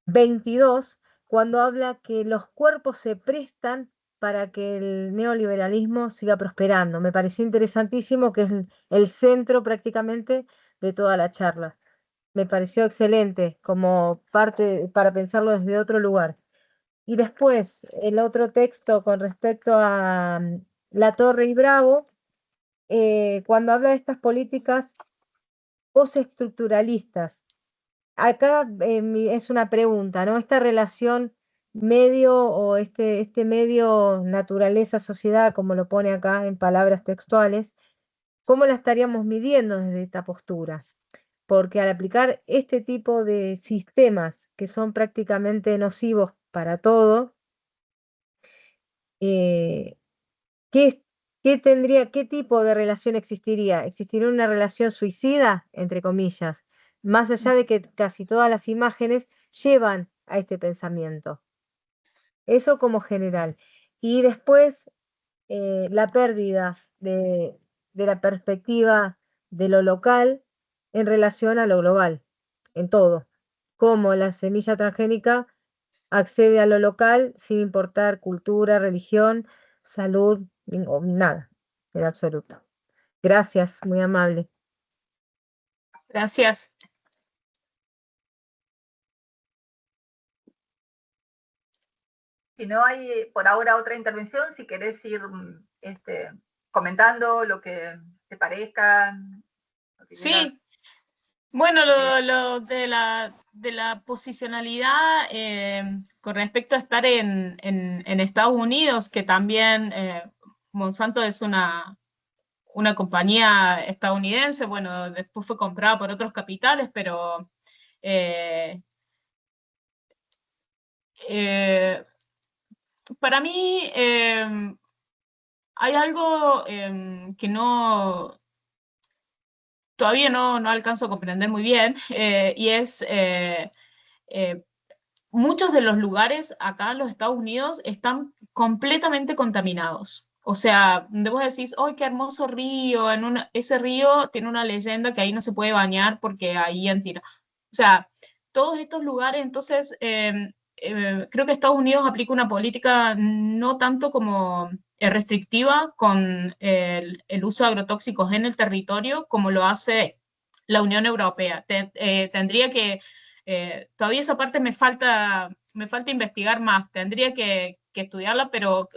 22, cuando habla que los cuerpos se prestan para que el neoliberalismo siga prosperando. Me pareció interesantísimo, que es el centro prácticamente de toda la charla. Me pareció excelente como parte para pensarlo desde otro lugar. Y después, el otro texto con respecto a La Torre y Bravo, cuando habla de estas políticas postestructuralistas. Acá es una pregunta, ¿no? Esta relación medio o este medio naturaleza-sociedad, como lo pone acá en palabras textuales, ¿cómo la estaríamos midiendo desde esta postura? Porque al aplicar este tipo de sistemas que son prácticamente nocivos para todo, ¿qué, qué tipo de relación existiría? ¿Existiría una relación suicida, entre comillas? Más allá de que casi todas las imágenes llevan a este pensamiento. Eso como general. Y después, la pérdida de la perspectiva de lo local en relación a lo global, en todo. Cómo la semilla transgénica accede a lo local sin importar cultura, religión, salud, nada, en absoluto. Gracias, muy amable.
Gracias.
Si no hay por ahora otra intervención, si querés ir comentando lo que te parezca.
Sí, Bueno, lo de la posicionalidad con respecto a estar en Estados Unidos, que también Monsanto es una compañía estadounidense, bueno, después fue comprada por otros capitales, pero eh, eh, para mí hay algo que todavía no alcanzo a comprender muy bien, y es eh, muchos de los lugares acá en los Estados Unidos están completamente contaminados. O sea, vos decís, ¡ay, qué hermoso río! Ese río tiene una leyenda que ahí no se puede bañar porque ahí han tirado. O sea, todos estos lugares, entonces, creo que Estados Unidos aplica una política no tanto como restrictiva con el uso de agrotóxicos en el territorio como lo hace la Unión Europea. Tendría que todavía esa parte me falta investigar más, tendría que estudiarla, pero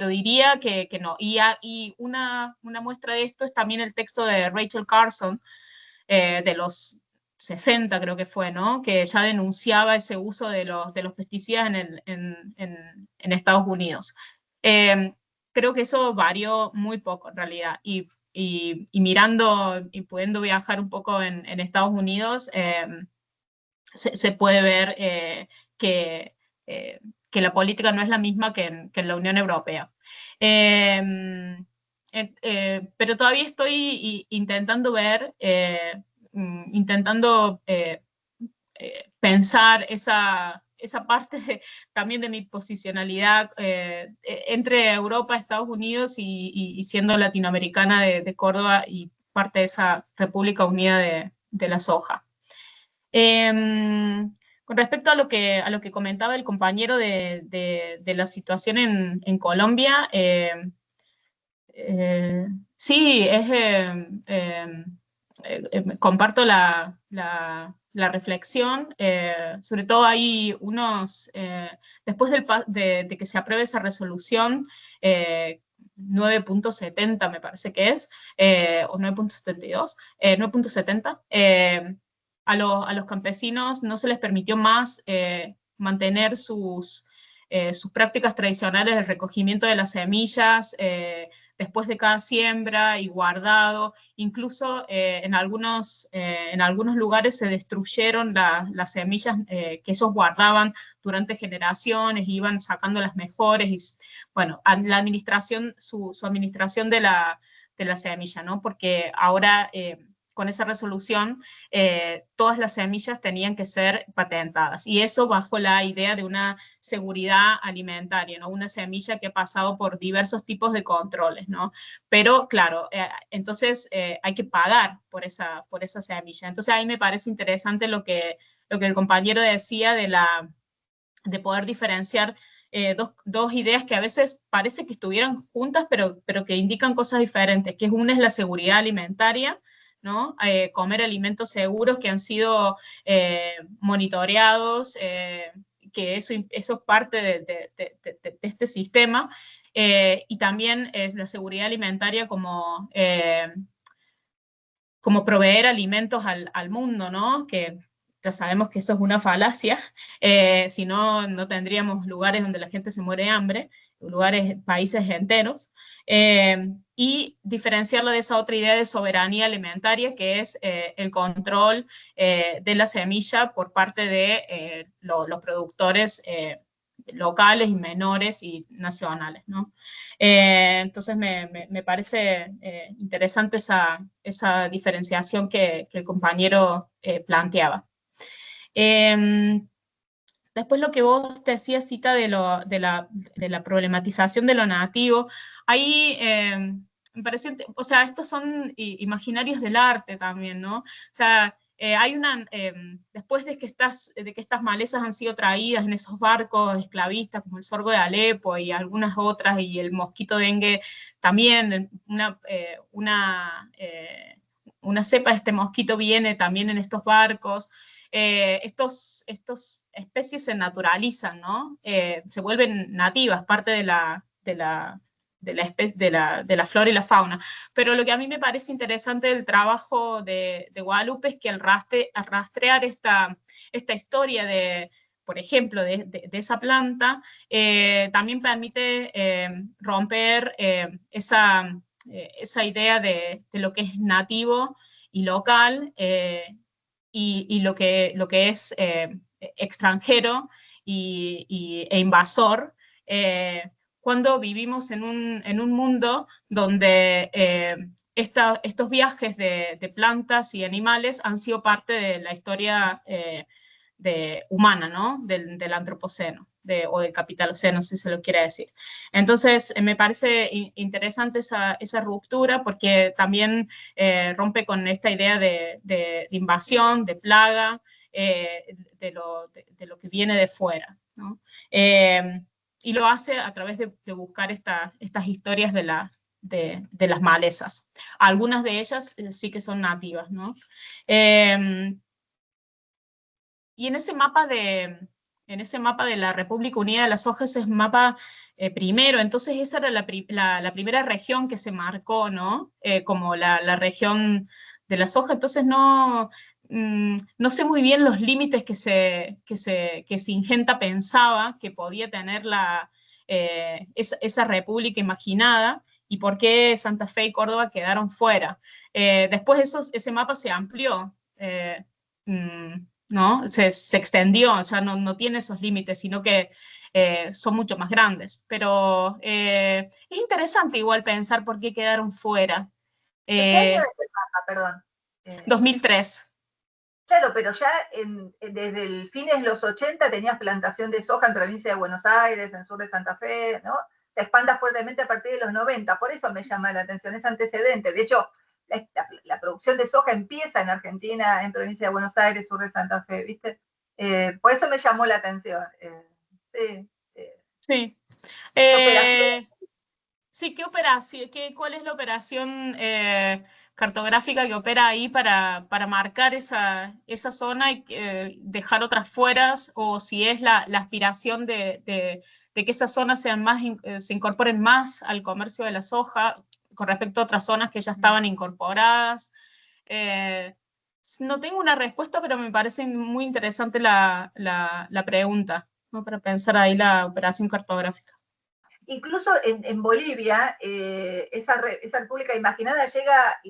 diría que no. Y una muestra de esto es también el texto de Rachel Carson, de los 60 creo que fue, ¿no? Que ya denunciaba ese uso de los pesticidas en Estados Unidos. Eh, Creo que eso varió muy poco en realidad. Y mirando y pudiendo viajar un poco en Estados Unidos, se puede ver que, eh, que la política no es la misma que en la Unión Europea. Pero todavía estoy intentando ver, intentando pensar esa parte también de mi posicionalidad entre Europa, Estados Unidos y siendo latinoamericana de Córdoba y parte de esa República Unida de la Soja. Con respecto a lo que comentaba el compañero de la situación en Colombia, sí, comparto la reflexión. Sobre todo hay después de que se apruebe esa resolución, 9.70 me parece que es, o 9.72, 9.70, a los campesinos no se les permitió más mantener sus prácticas tradicionales de recogimiento de las semillas después de cada siembra y guardado. Incluso en algunos lugares se destruyeron las semillas que ellos guardaban durante generaciones, iban sacando las mejores. Y, bueno, la administración, su administración de la semilla, ¿no? Porque ahora con esa resolución todas las semillas tenían que ser patentadas, y eso bajo la idea de una seguridad alimentaria, ¿no? Una semilla que ha pasado por diversos tipos de controles, ¿no? Pero claro, entonces hay que pagar por esa semilla. Entonces ahí me parece interesante lo que el compañero decía de poder diferenciar dos ideas que a veces parece que estuvieran juntas, pero que indican cosas diferentes, que una es la seguridad alimentaria, ¿no? Comer alimentos seguros que han sido monitoreados, que eso es parte de este sistema, y también es la seguridad alimentaria como proveer alimentos al mundo, ¿no? Que ya sabemos que eso es una falacia, si no, no tendríamos lugares donde la gente se muere de hambre, países enteros, y diferenciarlo de esa otra idea de soberanía alimentaria, que es el control de la semilla por parte de los productores locales y menores y nacionales, ¿no? Entonces me parece interesante esa diferenciación que el compañero planteaba. Después lo que vos decías, Cita, de la problematización de lo nativo, ahí me parece, o sea, estos son imaginarios del arte también, ¿no? O sea, hay después de que estas malezas han sido traídas en esos barcos esclavistas, como el sorgo de Alepo y algunas otras, y el mosquito dengue también, una cepa de este mosquito viene también en estos barcos. Estos especies se naturalizan, ¿no? Se vuelven nativas, parte de la de la flora y la fauna. Pero lo que a mí me parece interesante del trabajo de Guadalupe es que al rastrear esta historia por ejemplo, de esa planta, también permite romper esa idea de lo que es nativo y local, y lo que es extranjero e invasor, cuando vivimos en un mundo donde estos viajes de plantas y animales han sido parte de la historia humana, ¿no? Del antropoceno o del capitaloceno, si se lo quiere decir. Entonces, me parece interesante esa ruptura, porque también rompe con esta idea de invasión, de plaga, de lo que viene de fuera, ¿no? Y lo hace a través de buscar estas historias de las malezas. Algunas de ellas sí que son nativas, ¿no? Y en ese mapa de la República Unida de la Soja, ese es mapa primero, entonces esa era la primera región que se marcó, ¿no? Como la región de la soja. Entonces no sé muy bien los límites que Singenta pensaba que podía tener esa república imaginada, y por qué Santa Fe y Córdoba quedaron fuera. Después ese mapa se amplió, ¿no? Se extendió, o sea, no tiene esos límites, sino que son mucho más grandes. Pero es interesante igual pensar por qué quedaron fuera.
¿De qué año es el mapa, perdón?
2003.
Claro, pero ya desde el fines de los 80 tenías plantación de soja en provincia de Buenos Aires, en sur de Santa Fe, ¿no? Se expanda fuertemente a partir de los 90, por eso me llama la atención, es antecedente. De hecho, la producción de soja empieza en Argentina, en provincia de Buenos Aires, sur de Santa Fe, ¿viste? Por eso me llamó la atención. Sí.
Sí.
¿Operación?
Sí, ¿cuál es la operación cartográfica que opera ahí para marcar esa zona y dejar otras fueras? O si es la aspiración de que esas zonas se incorporen más al comercio de la soja con respecto a otras zonas que ya estaban incorporadas. No tengo una respuesta, pero me parece muy interesante la pregunta, ¿no? Para pensar ahí la operación cartográfica.
Incluso en Bolivia, esa república imaginada llega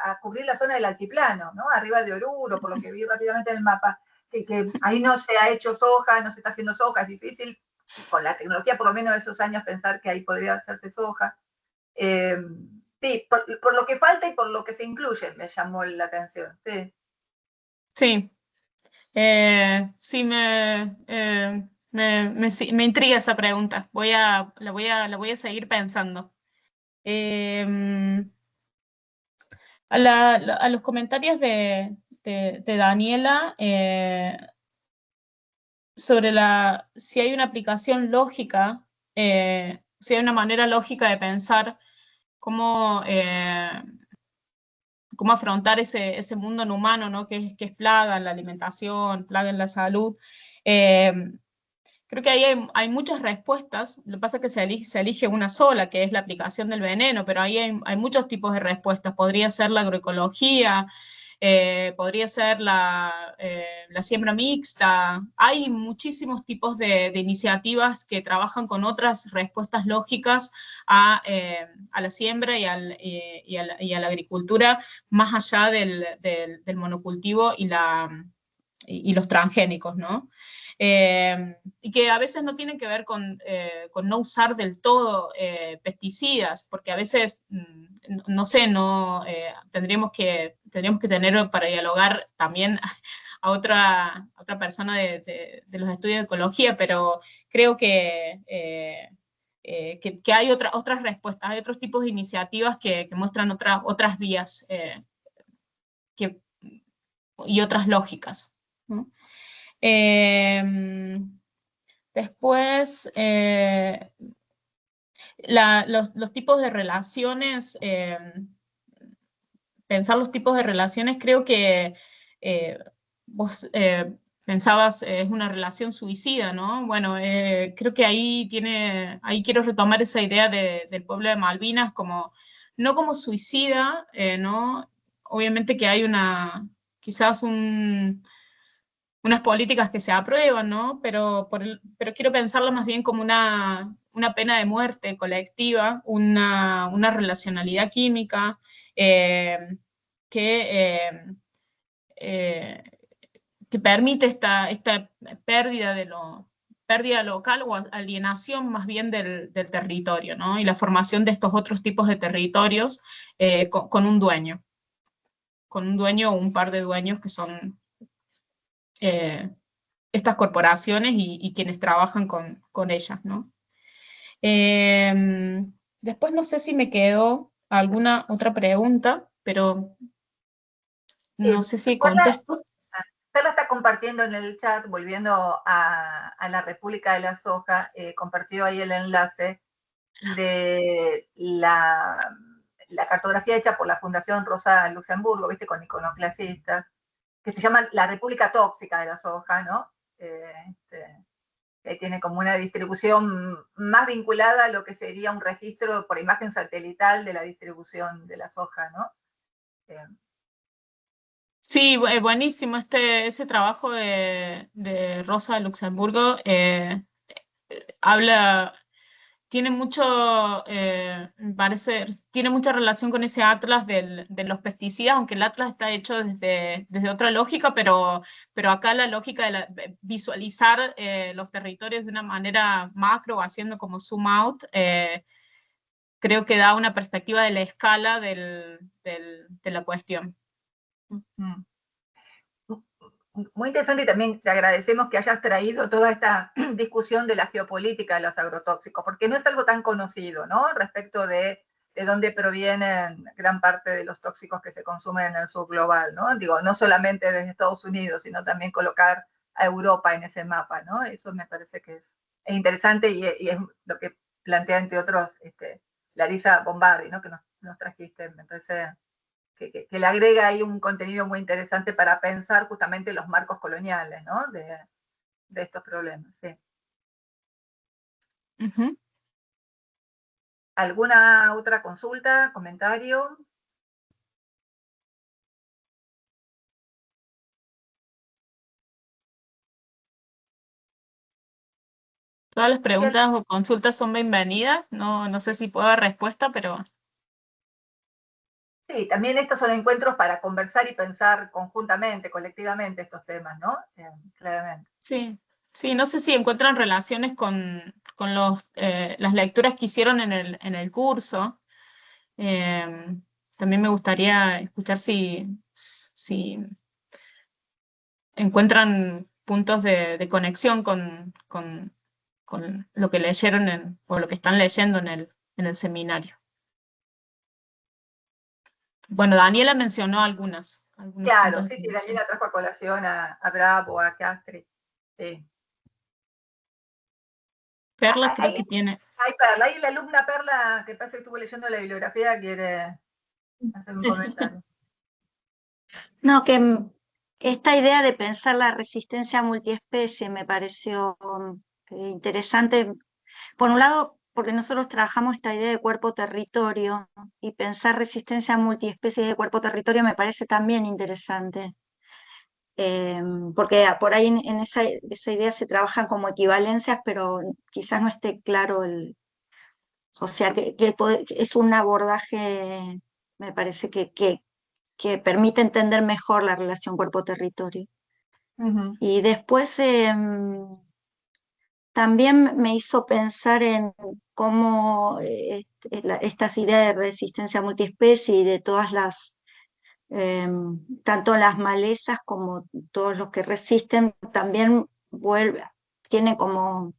a cubrir la zona del altiplano, ¿no? Arriba de Oruro, por lo que vi rápidamente en el mapa, que ahí no se ha hecho soja, no se está haciendo soja, es difícil, con la tecnología por lo menos de esos años, pensar que ahí podría hacerse soja. Sí, por lo que falta y por lo que se incluye, me llamó la atención, sí.
Sí, sí, me intriga esa pregunta. La voy a seguir pensando. A los comentarios de Daniela sobre si hay una aplicación lógica, si hay una manera lógica de pensar cómo afrontar ese mundo en humano, ¿no? que es plaga en la alimentación, plaga en la salud. Creo que ahí hay muchas respuestas. Lo que pasa es que se elige una sola, que es la aplicación del veneno, pero ahí hay muchos tipos de respuestas. Podría ser la agroecología, podría ser la siembra mixta. Hay muchísimos tipos de iniciativas que trabajan con otras respuestas lógicas a la siembra y a la agricultura, más allá del monocultivo y los transgénicos, ¿no? Y que a veces no tienen que ver con no usar del todo pesticidas, porque a veces, no sé, tendríamos que tener para dialogar también a otra persona de los estudios de ecología, pero creo que hay otras respuestas, hay otros tipos de iniciativas que muestran otras vías y otras lógicas, ¿no? Después, los tipos de relaciones, pensar los tipos de relaciones, creo que vos pensabas, es una relación suicida, ¿no? Bueno, creo que ahí quiero retomar esa idea del pueblo de Malvinas como, no como suicida, ¿no? Obviamente que hay quizás unas políticas que se aprueban, ¿no? Pero quiero pensarlo más bien como una pena de muerte colectiva, una relacionalidad química eh, que... eh, que permite esta pérdida local o alienación más bien del territorio, ¿no? Y la formación de estos otros tipos de territorios con un dueño o un par de dueños que son estas corporaciones y quienes trabajan con ellas, ¿no? Después no sé si me quedó alguna otra pregunta, pero no sé si contesto.
Carla está compartiendo en el chat, volviendo a la República de la Soja, compartió ahí el enlace de la cartografía hecha por la Fundación Rosa Luxemburgo, ¿viste? Con iconoclasistas, que se llama La República Tóxica de la Soja, ¿no? Que tiene como una distribución más vinculada a lo que sería un registro por imagen satelital de la distribución de la soja, ¿no?
Sí, buenísimo ese trabajo de Rosa de Luxemburgo. Habla, tiene mucho, parece, tiene mucha relación con ese atlas de los pesticidas, aunque el atlas está hecho desde otra lógica, pero acá la lógica de visualizar los territorios de una manera macro, haciendo como zoom out, creo que da una perspectiva de la escala de la cuestión.
Muy interesante, y también te agradecemos que hayas traído toda esta discusión de la geopolítica de los agrotóxicos, porque no es algo tan conocido, ¿no? Respecto de dónde provienen gran parte de los tóxicos que se consumen en el subglobal, ¿no? Digo, no solamente desde Estados Unidos, sino también colocar a Europa en ese mapa, ¿no? Eso me parece que es interesante y es lo que plantea, entre otros, Larisa Bombardi, ¿no? Que nos trajiste, me parece que le agrega ahí un contenido muy interesante para pensar justamente los marcos coloniales, ¿no? De estos problemas, sí. ¿Alguna otra consulta, comentario?
Todas las preguntas o consultas son bienvenidas. No sé si puedo dar respuesta, pero...
Sí, también estos son encuentros para conversar y pensar conjuntamente, colectivamente estos temas, ¿no? Claramente.
Sí, no sé si encuentran relaciones con las lecturas que hicieron en el curso. También me gustaría escuchar si encuentran puntos de conexión con lo que leyeron o lo que están leyendo en el seminario. Bueno, Daniela mencionó algunos
Claro,
puntos
sí,
de
Daniela trajo a colación a Bravo, a Castri. Sí.
Perla creo que tiene.
Hay Perla, ahí la alumna Perla, que parece que estuvo leyendo la bibliografía, quiere hacer un comentario.
No, que esta idea de pensar la resistencia multiespecie me pareció interesante. Por un lado, porque nosotros trabajamos esta idea de cuerpo-territorio y pensar resistencia multiespecie de cuerpo-territorio me parece también interesante. Porque por ahí en esa idea se trabajan como equivalencias, pero quizás no esté claro o sea, que es un abordaje, me parece que permite entender mejor la relación cuerpo-territorio. Y después también me hizo pensar en cómo estas ideas de resistencia multiespecie y de todas tanto las malezas como todos los que resisten, también tiene como,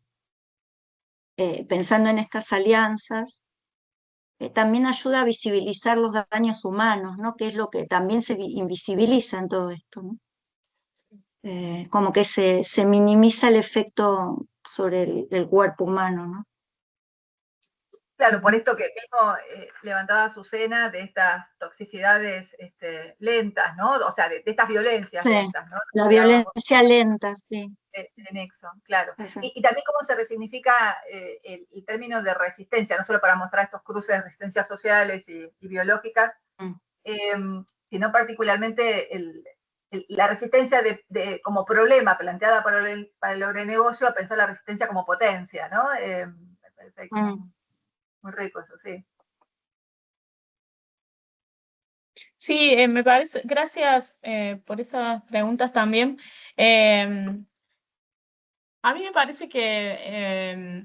pensando en estas alianzas, también ayuda a visibilizar los daños humanos, ¿no? Que es lo que también se invisibiliza en todo esto, ¿no? Como que se minimiza el efecto sobre el cuerpo humano, ¿no?
Claro, por esto que mismo levantaba Azucena de estas toxicidades lentas, ¿no? O sea, de estas violencias
Sí,
lentas, ¿no?
la violencia lenta, sí.
De nexo, claro.
Eso.
Y también cómo se resignifica el término de resistencia, no solo para mostrar estos cruces de resistencias sociales y biológicas, sino particularmente la resistencia como problema planteada para el agronegocio a pensar la resistencia como potencia, ¿no? Me parece muy rico eso, sí.
Sí, me parece, gracias por esas preguntas también. A mí me parece que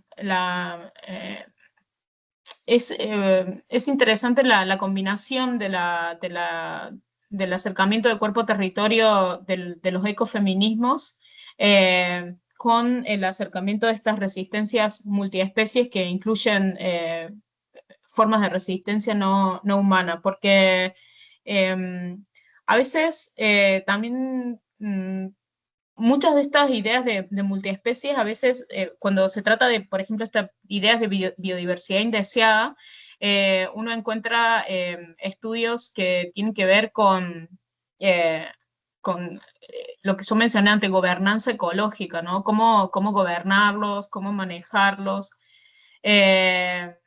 es interesante la combinación del acercamiento de cuerpo-territorio de los ecofeminismos con el acercamiento de estas resistencias multiespecies que incluyen formas de resistencia no humana, porque a veces también muchas de estas ideas de multiespecies, a veces cuando se trata de, por ejemplo, estas ideas de biodiversidad indeseada, uno encuentra estudios que tienen que ver con lo que yo mencioné antes, gobernanza ecológica, ¿no? Cómo gobernarlos, cómo manejarlos. Pero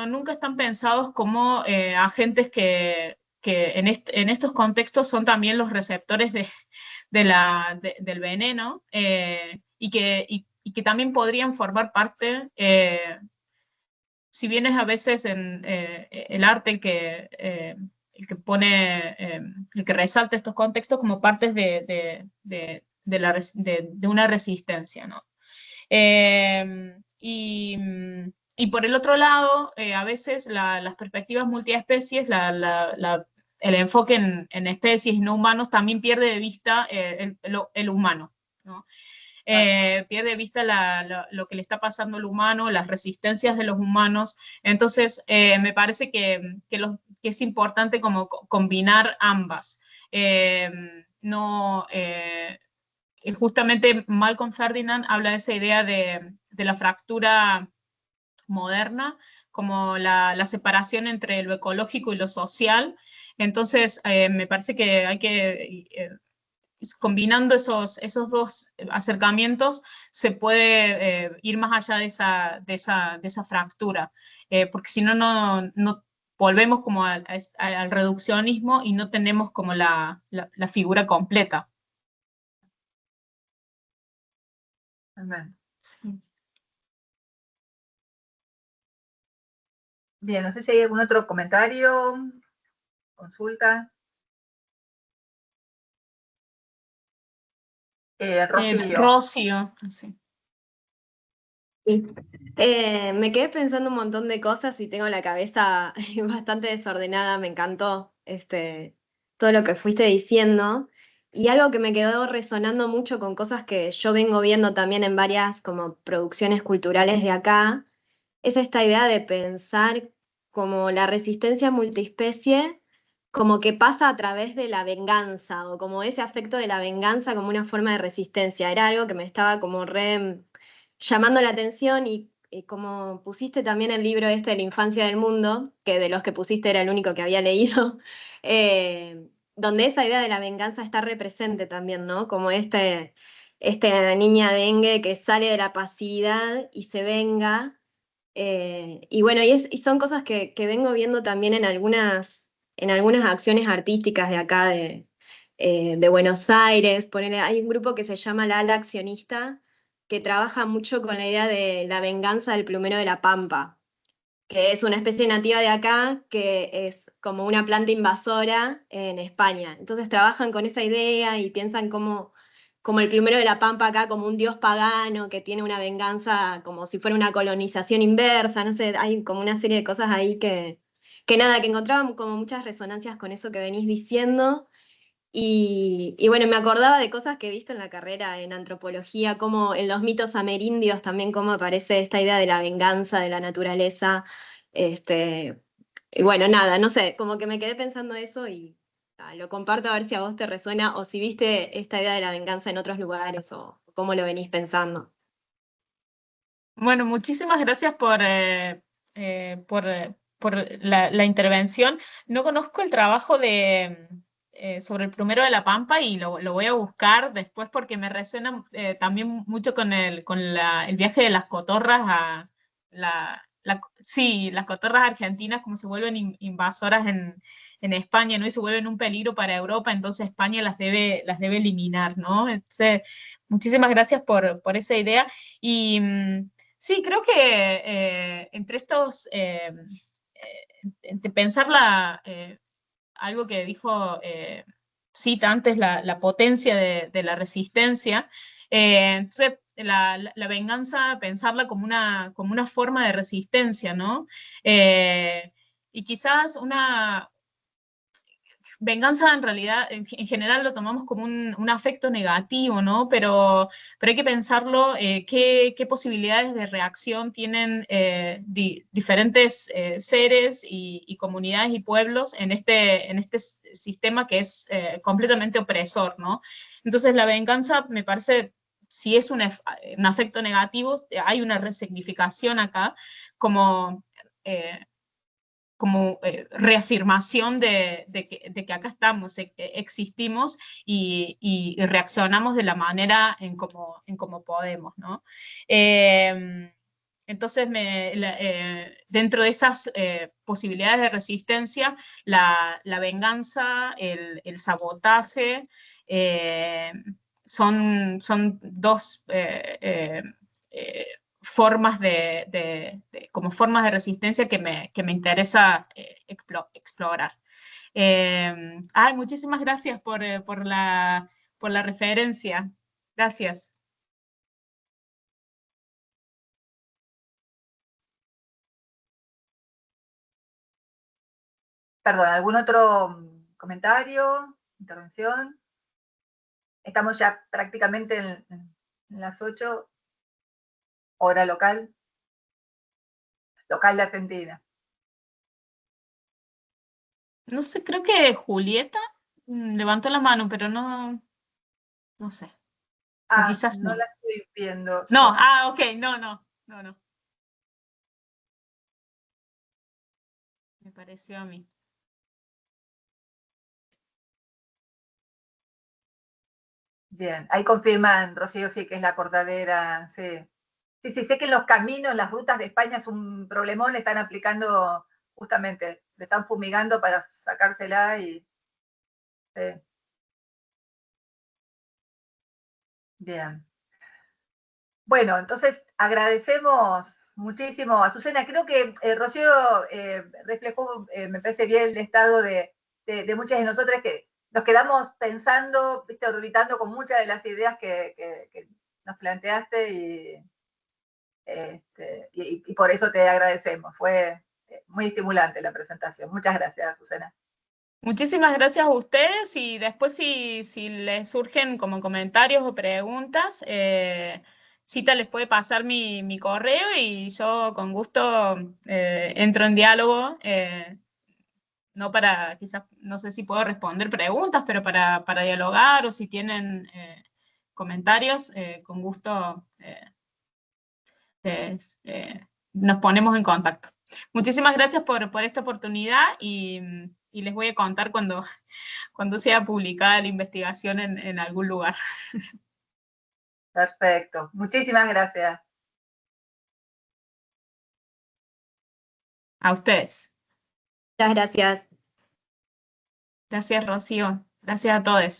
nunca están pensados como agentes que en estos contextos son también los receptores del veneno y que también podrían formar parte, si bien es a veces el arte el que pone, el que resalta estos contextos como partes de una resistencia, ¿no? Y por el otro lado, a veces las perspectivas multiespecies, el enfoque en especies no humanos también pierde de vista el humano, ¿no? Pierde de vista lo que le está pasando al humano, las resistencias de los humanos. Entonces, me parece que es importante como combinar ambas. No, justamente Malcolm Ferdinand habla de esa idea de la fractura moderna, como la separación entre lo ecológico y lo social. Entonces, me parece que hay que, combinando esos dos acercamientos, se puede ir más allá de esa fractura, porque si no, no volvemos como al reduccionismo y no tenemos como la figura completa.
Amén. Bien, no sé si hay algún otro comentario, consulta. Rocío.
Rocío, sí.
Sí. Me quedé pensando un montón de cosas y tengo la cabeza bastante desordenada, me encantó todo lo que fuiste diciendo. Y algo que me quedó resonando mucho con cosas que yo vengo viendo también en varias como producciones culturales de acá, es esta idea de pensar como la resistencia multiespecie como que pasa a través de la venganza o como ese afecto de la venganza como una forma de resistencia. Era algo que me estaba como llamando la atención y como pusiste también el libro este de la infancia del mundo, que de los que pusiste era el único que había leído, donde esa idea de la venganza está represente también, ¿no? Como esta niña dengue que sale de la pasividad y se venga. Y bueno, y son cosas que vengo viendo también en algunas acciones artísticas de acá de Buenos Aires. Ponele, hay un grupo que se llama La Ala Accionista, que trabaja mucho con la idea de la venganza del plumero de la Pampa, que es una especie nativa de acá, que es como una planta invasora en España. Entonces trabajan con esa idea y piensan como el plumero de la Pampa acá, como un dios pagano que tiene una venganza como si fuera una colonización inversa, no sé, hay como una serie de cosas ahí que nada, que encontraban como muchas resonancias con eso que venís diciendo. Y bueno, me acordaba de cosas que he visto en la carrera en antropología, como en los mitos amerindios también, cómo aparece esta idea de la venganza de la naturaleza. Y bueno, nada, no sé, como que me quedé pensando eso y lo comparto a ver si a vos te resuena o si viste esta idea de la venganza en otros lugares o cómo lo venís pensando.
Bueno, muchísimas gracias por la intervención. No conozco el trabajo sobre el plumero de la Pampa y lo voy a buscar después porque me resuena también mucho con el viaje de las cotorras sí, las cotorras argentinas, como se vuelven invasoras en España, ¿no? Y se vuelven un peligro para Europa, entonces España las debe eliminar, ¿no? Entonces, muchísimas gracias por esa idea. Y sí, creo que entre estos, entre pensar algo que dijo Cita antes, la potencia de la resistencia, entonces la venganza, pensarla como una forma de resistencia, ¿no? Y quizás venganza en realidad, en general lo tomamos como un afecto negativo, ¿no? Pero hay que pensarlo, qué posibilidades de reacción tienen diferentes seres y comunidades y pueblos en este sistema que es completamente opresor, ¿no? Entonces la venganza me parece, si es un afecto negativo, hay una resignificación acá como... reafirmación de que acá estamos, existimos y reaccionamos de la manera en como podemos, ¿no? Entonces, dentro de esas posibilidades de resistencia, la venganza, el sabotaje, son dos formas como formas de resistencia que me interesa explorar. Muchísimas gracias por la referencia. Gracias.
Perdón, ¿algún otro comentario, intervención? Estamos ya prácticamente en las 8, hora local de Argentina.
No sé, creo que Julieta levantó la mano, pero no sé. O quizás
no
no.
la estoy viendo.
No,
Yo.
ok, no. Me pareció a mí.
Bien, ahí confirman, Rocío, sí que es la cortadera, sí. Sí, sé que en los caminos, las rutas de España es un problemón, le están aplicando justamente, le están fumigando para sacársela y... Sí. Bien. Bueno, entonces agradecemos muchísimo a Azucena. Creo que Rocío reflejó, me parece bien, el estado de muchas de nosotras que nos quedamos pensando, ¿viste? Orbitando con muchas de las ideas que nos planteaste y por eso te agradecemos. Fue muy estimulante la presentación. Muchas gracias, Azucena.
Muchísimas gracias a ustedes y después si les surgen como comentarios o preguntas, Cita les puede pasar mi correo y yo con gusto entro en diálogo, no para, quizás, no sé si puedo responder preguntas, pero para dialogar o si tienen comentarios, con gusto nos ponemos en contacto. Muchísimas gracias por esta oportunidad y les voy a contar cuando sea publicada la investigación en algún lugar.
Perfecto. Muchísimas gracias.
A ustedes.
Muchas gracias.
Gracias, Rocío. Gracias a todos.